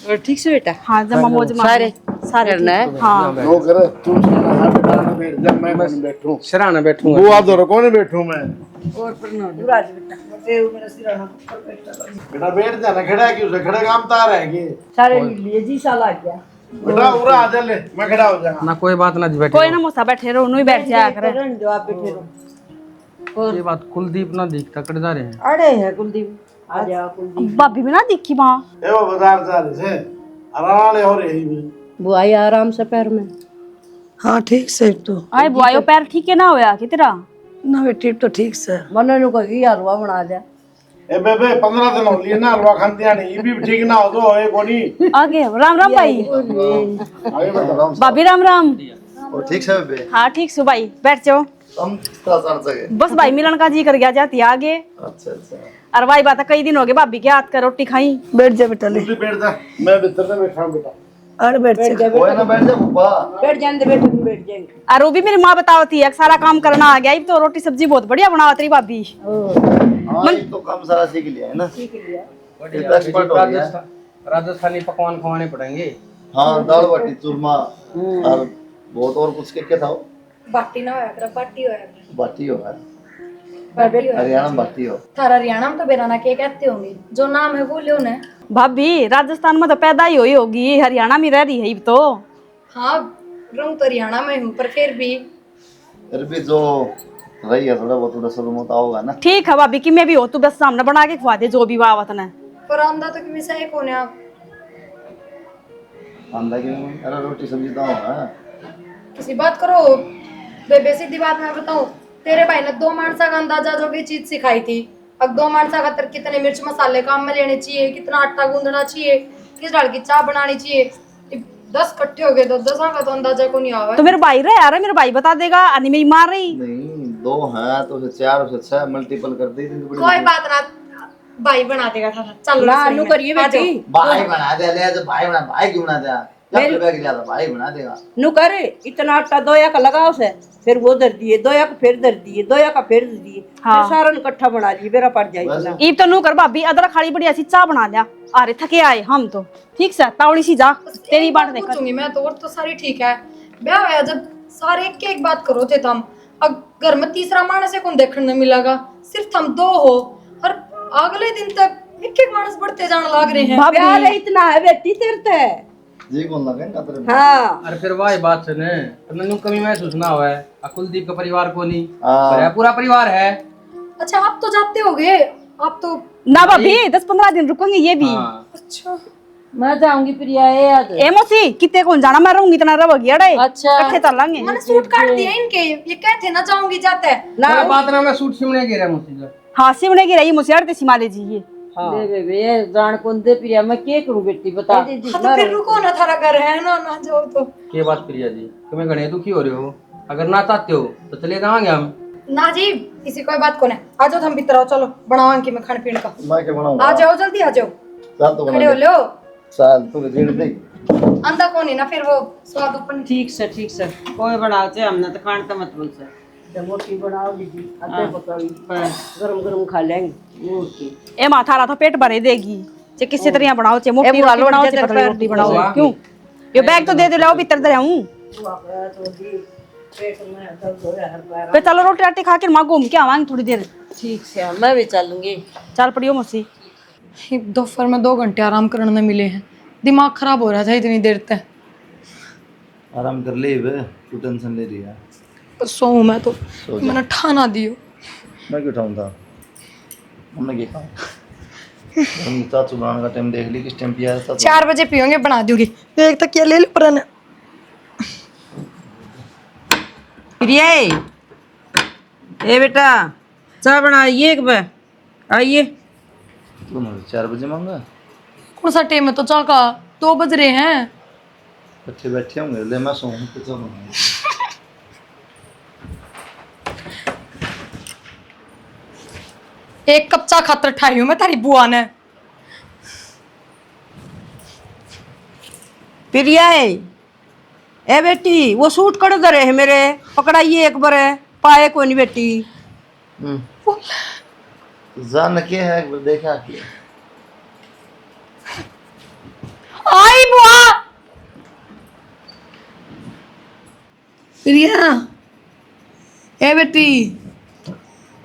और ठीक से बेटा हाँ जमा मोज सारे सारे करना है हाँ नो करे तू हाथ डालना बैठ जा मैं कौन बैठूं सिराना बैठूंगा बुआ तो कौन बैठूं मैं और प्रणाम युवराज बेटा देव मेरा सिराना ऊपर बैठा था। बेटा बैठ जा ना खड़ा क्यों से खड़े काम तार है कि सारे लिए जी साल आ गया बेटा उरा आ जा ले मैं खड़ा हो जाऊंगा ना कोई बात ना जी बैठे कोई ना मोसा बैठे रहो उन्हें बैठ जाया करे करण जो आप बैठे रहो ये बात कुलदीप ना दिखता कट जा रहे हैं अरे है कुलदीप आ जा कुलदीप भाभी भी ना दिखी वहाँ ए वो बाजार जा रहे थे आराम हो रही है बुआई आराम से पैर में। हाँ ठीक से तो आए बुआयो पैर ठीक है ना होया कि तेरा ना बेटी तो ठीक से मने नु कही हलवा बना दे। ए बेबे 15 दिन हो लिए ना हलवा खांदिया नहीं ये भी ठीक ना हो तो है कोनी आगे राम राम भाई आगे बेटा भाभी राम राम और ठीक से बे हाँ ठीक सो भाई बैठ जाओ हम कितना साल सके बस भाई मिलन का जी कर गया जाती है आगे अच्छा अच्छा और भाई बात है, कई दिन हो गए भाभी के हाथ का रोटी खाई बैठ जा बेटा ले तू बैठ जा मैं भीतर में बैठा हूं बेटा अरे बैठ जा कोई ना बैठ जा बुआ बैठ जाने बेटे तुम बैठ जाएंगे। और वो भी मेरी माँ बताती है सारा काम करना आ गया अब तो रोटी सब्जी बहुत बढ़िया बनावत रही भाभी हाँ ये तो काम सारा सीख लिया है ना सीख लिया एक्सपर्ट हो गया राजस्थानी पकवान खवाने पड़ेंगे हाँ दाल बाटी चूरमा और बहुत और कुछ क्या था वो बाटी ना होया कर बाटी होया कर बाटी हो है बाटी होया हरियाणा में बाटी हो थारा हरियाणा में तो बेराना के कहते होंगे जो नाम है वो लियो ना भाभी राजस्थान में तो पैदा ही हुई होगी हरियाणा में रह रही है अब तो हाँ रंग तो हरियाणा में हूँ पर फिर भी फिर भी जो रही है थोड़ा बहुत शुरू में तो होगा ना ठीक है भाभी कि मैं भी हो तू बस सामने बना के खवा दे जो भी बावत ने पर आंदा तो कि सही कौन है आप अंडा की अरे रोटी सब्जी तो होगा किसी बात करो बेबे सीधी बात मैं बताऊं तेरे भाई ने 2 मानसा का अंदाजा जो भी चीज सिखाई थी अब 2 मानसा का तर कितने मिर्च मसाले काम में लेने चाहिए कितना आटा गूंदना चाहिए किस दाल की चाय बनानी चाहिए 10 इकट्ठे हो गए तो 10 का तो अंदाजा को नहीं आवा तो मेरे भाई रहे यार मेरे भाई बता देगा अनि मेरी मार रही नहीं 2 है तो फिर 4 से 6 मल्टीपल कर दी थी कोई बात ना भाई बना देगा था चलो ना नु करिए बेटी भाई बना दे ले तो भाई बना भाई क्यों बना दे क्या रुपया के ज्यादा भाई बना देगा नु करे इतना आटा दोया का लगाओ से फिर वो दर दिए दोया का फिर दर दिए दोया का फिर दर दिए फिर सारा इकट्ठा बना लिए मेरा पड़ जाएगा ना ईब तो नू कर भाभी अदरक खाली बढ़िया सी चाय बना लिया अरे थके आए हम तो ठीक से तावड़ी सी जा तेरी बात देख पूछूंगी मैं तो और तो सारी ठीक है ब्याह है जब सारे एक बात करो थे तुम अब घर में तीसरा मानस है कौन देखने नहीं मिलेगा सिर्फ हम 2 हो और अगले दिन तक एक मानस बढ़ते जाने लग रहे हैं प्यार इतना है बेटी तेरे ते जी कौन लगे ना तेरे हाँ अरे फिर वही बात सुने तो मैंने कमी महसूस ना हुआ है कुलदीप का परिवार को नहीं हाँ। पर पूरा परिवार है अच्छा आप तो जाते होगे आप तो ना भाभी 10-15 दिन रुकेंगे ये भी हाँ। अच्छा मैं जाऊंगी प्रिया ये आज ए मौसी कितने कौन जाना मैं रहूंगी इतना रहोगी अड़े अच्छा। इकट्ठे चलेंगे मैंने सूट काट दिया इनके ये कहते ना जाऊंगी जाते हैं ना बात ना मैं सूट सिमने गिरा मुझसे हाँ सिमने की रही मुझसे अड़ते सिमाले जी ये दे बेबे ये जान कौन दे प्रिया मैं क्या करूं बेटी बता हाँ तो फिर रुको ना थारा घर है ना जाओ तो ये बात प्रिया जी तुम्हें गणे दुखी हो रहे हो अगर ना चाहते हो तो चले जाएंगे हम ना जी इसी कोई बात को नहीं आ जाओ हम भीतर आओ चलो बनाओ अंकी में खाने पीने का मैं क्या बनाऊंगा आ जाओ जल्दी आ जाओ साल तो खड़े हो बना लो साल तो ऋण दे अंधा कौन है ना फिर वो स्वाद ऊपर ठीक से कोई बनाओ चे हमने तो खान तो मत बोल से मोटी बनाओ दीदी अदे पकड़ी गरम गरम खा लेंगे और की ए माथारा तो पेट भरे देगी चे किसी तरह बनाओ चे मोटी रोटी बनाओ चे पतली रोटी बनाओ क्यों ये बैग तो दे दे लाओ भीतर दे आऊं पे चलो रोटी राटी खा के मां घूम के आवांगे थोड़ी देर ठीक से मैं भी चलूंगी चल पड़ियो मौसी दोपहर में 2 घंटे आराम करने मिले हैं दिमाग खराब हो रहा था इतनी देर तक आराम कर ले बे तू टेंशन ले रही है पर सोऊं मैं तो मैंने ठाना दियो मैं क्यों उठाऊंगा हमने क्या कहा हम चाचू बनाने का टाइम देख ली किस टाइम पिया है 4 बजे पियोगे बना दोगी एक तक ये ले लो पुराना प्रिया ए बेटा चाय बनाइए एक बार आइए तुम 4 बजे मांगा कौन सा टाइम है तो चाह का 2 बज रहे हैं बच्चे बैठे होंगे ले मैं सोऊं तो चल एक कप चाह खातर ठाई हूं मैं तारी बुआ ने प्रिया ए बेटी वो सूट कड़ दे है मेरे पकड़ाइए एक बार पाए को नहीं बेटी जान के है एक बार देखा कि आ प्रिया ए बेटी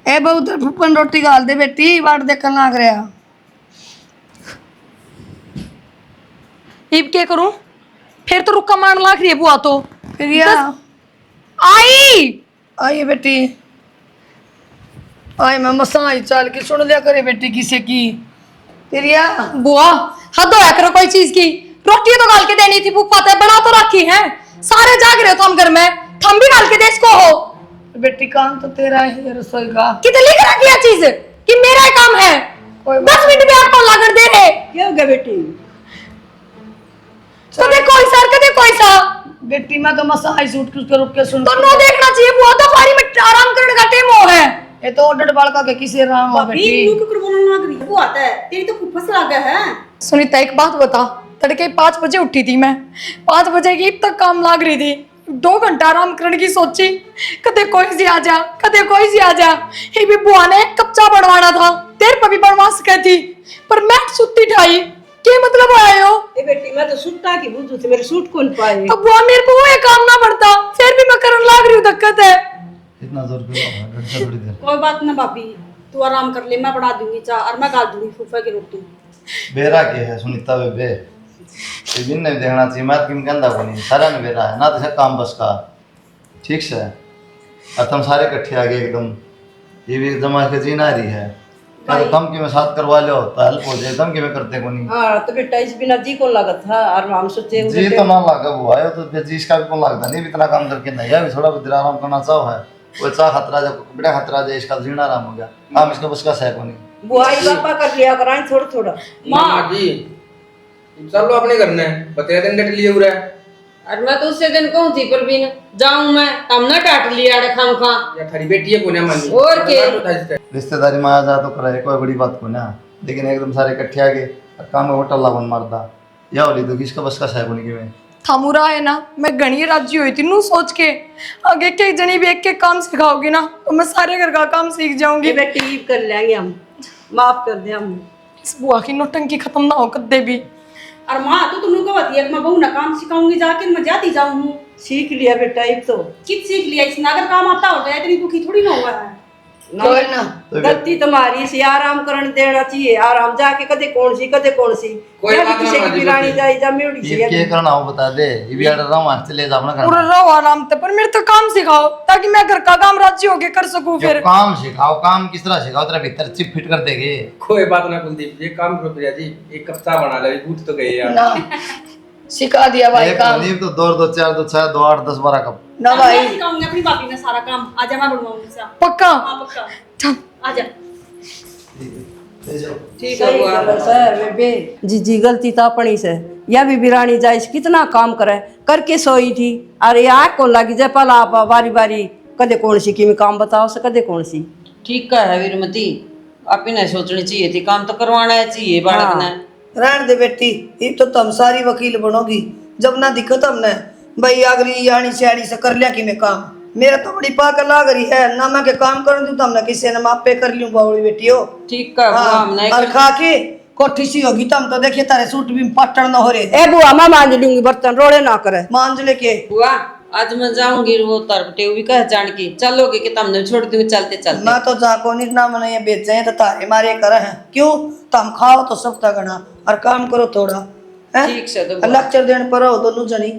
ए बहुत फुप्पन रोटी गाल दे बेटी बाट देखन लाग रहा इब क्या करूं? फिर तो रुक्का मारने लाग रही है बुआ तो। प्रिया आई आई बेटी आई मैं मसा आई चल के सुन लिया करे बेटी किसे की प्रिया बुआ हद होया करो कोई चीज की। रोटी तो गाल के देनी थी, फूफा ते बना तो रखी है। सारे जाग रहे हो तुम घर में, थम भी गाल के दे इसको हो। बेटी काम तो तेरा है रसोई का कितने लिख रखी है चीज कि मेरा ही काम है। 10 मिनट में आपको लागत दे रहे। क्या हो गया बेटी? कदे कोई सर कदे कोई सा। बेटी मैं तो मसा आई सूट कुछ रुक के सुन तो नो देखना चाहिए बुआ, तो फारी में आराम करने का टाइम हो है। ये तो ऑर्डर बालका के किसी राम हो बेटी वो आता है तेरी तो फुफस लगा है। सुनीता एक बात बता, तड़के 5 बजे उठी थी मैं, 5 बजे की तक काम लाग रही थी। 2 घंटा आराम करने की सोची, कदे कोई सी आ जा कदे कोई सी आ जा। ये भी बुआ ने कच्चा बढ़वाना था, देर पर भी बढ़वा सके थी, पर मैं सुत्ती ठाई। क्या मतलब आए हो? ए बेटी मैं तो सूटा की बुझू थी, मेरे सूट कौन पाए। अब बुआ मेरे को ये काम ना पड़ता, फिर भी मैं करने लाग रही हूँ, दिक्कत है। इतना जोर क्यों थोड़ी देर कोई बात ना भाभी, तू आराम कर ले, मैं बना दूंगी चाय और मैं गाल दूंगी फूफा की रोटी। बेरा के है सुनीता बेबे ये दिन नहीं देखना चाहिए। मैं किम कहंदा को नहीं सारा ने बेरा है ना तो काम बस का ठीक से। और तुम सारे इकट्ठे आ गए एकदम, ये भी जमा के जीना रही है। तो तुम कि मैं साथ करवा लो तो हेल्प हो जाए, तुम कि मैं करते को नहीं। हां तो बेटा इस बिना जी को लागत था और हम सोचे जी तो ना लगा वो आयो तो फिर जी इसका भी कौन लगता नहीं, इतना काम करके नहीं है, भी थोड़ा बहुत आराम करना चाहो है। वो चाह खतरा जा बड़ा खतरा जा, इसका जीना आराम हो गया, काम इसका बस का सह को नहीं। बुआई बापा कर लिया कराएं थोड़ा थोड़ा। माँ जी सब लोग अपने घर में बतेरे दिन डट लिए हुए और मैं तो उससे दिन कहूँ थी पर भी न जाऊं मैं, तम ना काट लिया रे खाम खा। या थारी बेटी है कोने मानी और के रिश्तेदारी में आ जा तो कराए कोई बड़ी बात को ना, लेकिन एकदम सारे इकट्ठे आ गए और काम में होटल लावन मारदा या होली तो किसका बस का सह को नहीं कि मैं थामुरा है ना, मैं घनी राजी हुई थी नू सोच के, आगे एक एक जनी भी एक एक काम सिखाओगी ना तो मैं सारे घर का काम सीख जाऊंगी। ये बेटी कर लेंगे हम, माफ कर दे हम। इस बुआ की नौटंकी खत्म ना हो कदे भी। और माँ तो तुमने को बताइए मैं बहू ना काम सिखाऊंगी जाके, मैं जाती जाऊँ। सीख लिया बेटा एक तो कित सीख लिया, इसने अगर काम आता हो जाए इतनी दुखी थोड़ी ना हुआ है। कोई ना गलती तुम्हारी से आराम करने देना चाहिए, आराम जाके कदे कौन सी कोई या बात किसी ना की माजी पिरानी बेटी। जाई जा मेड़ी ये क्या करना हो बता दे, ये भी आर्डर रहा हूं चले जा अपना पूरा करना। रहो आराम से, पर मेरे तो काम सिखाओ ताकि मैं घर का काम राजी होके कर सकूं। जो फिर काम सिखाओ, काम किस तरह सिखाओ तेरा भीतर चिप फिट कर देगे। कोई बात ना कुलदीप, ये काम करो प्रिया जी, एक कप्ता बना ले, कूद तो गए यार। ना सिखा दिया भाई एक काम पनीर तो 2 2 4 2 6 2 8 10 12 कप ना भाई। मैं सिखाऊंगी अपनी भाभी ने सारा काम, आजा मैं बनवाऊंगी सा पक्का। हां पक्का चल आजा। ठीक है बुआ। जी जी गलती तो अपनी से, या भी बिरानी जाइस कितना काम करे करके सोई थी। अरे यार कौन लगी जाए पला आप बारी बारी कदे कौन सी की काम बताओ से कदे कौन सी। ठीक है वीरमती, आप ही नहीं सोचनी चाहिए थी, काम तो करवाना है चाहिए बालक ने। रहने दे बेटी, ये तो तुम सारी वकील बनोगी जब ना दिक्कत हमने भाई अगली यानी सियाड़ी से कर लिया कि मैं काम, मेरा तो बड़ी पाक लाग रही है ना, मैं के काम कर दूं तो हमने किसी ने मापे कर लियो बावड़ी बेटी हो। ठीक है बुआ, हम नहीं और खा के कोठी सी होगी तम तो देखिए तारे सूट भी पटन न हो रहे। ए बुआ मैं मांज लूंगी बर्तन रोड़े ना करे। मांज लेके बुआ आज मैं जाऊंगी वो तरपटे भी कह जान की चलोगे कि तुमने छोड़ दूंगी चलते चलते। मैं तो जाको नहीं ना मैंने ये बेचे हैं तो तारे मारे कर हैं क्यों, तुम खाओ तो सब तगना और काम करो थोड़ा ठीक से तो बुआ। लेक्चर देने पर हो दोनों जनी।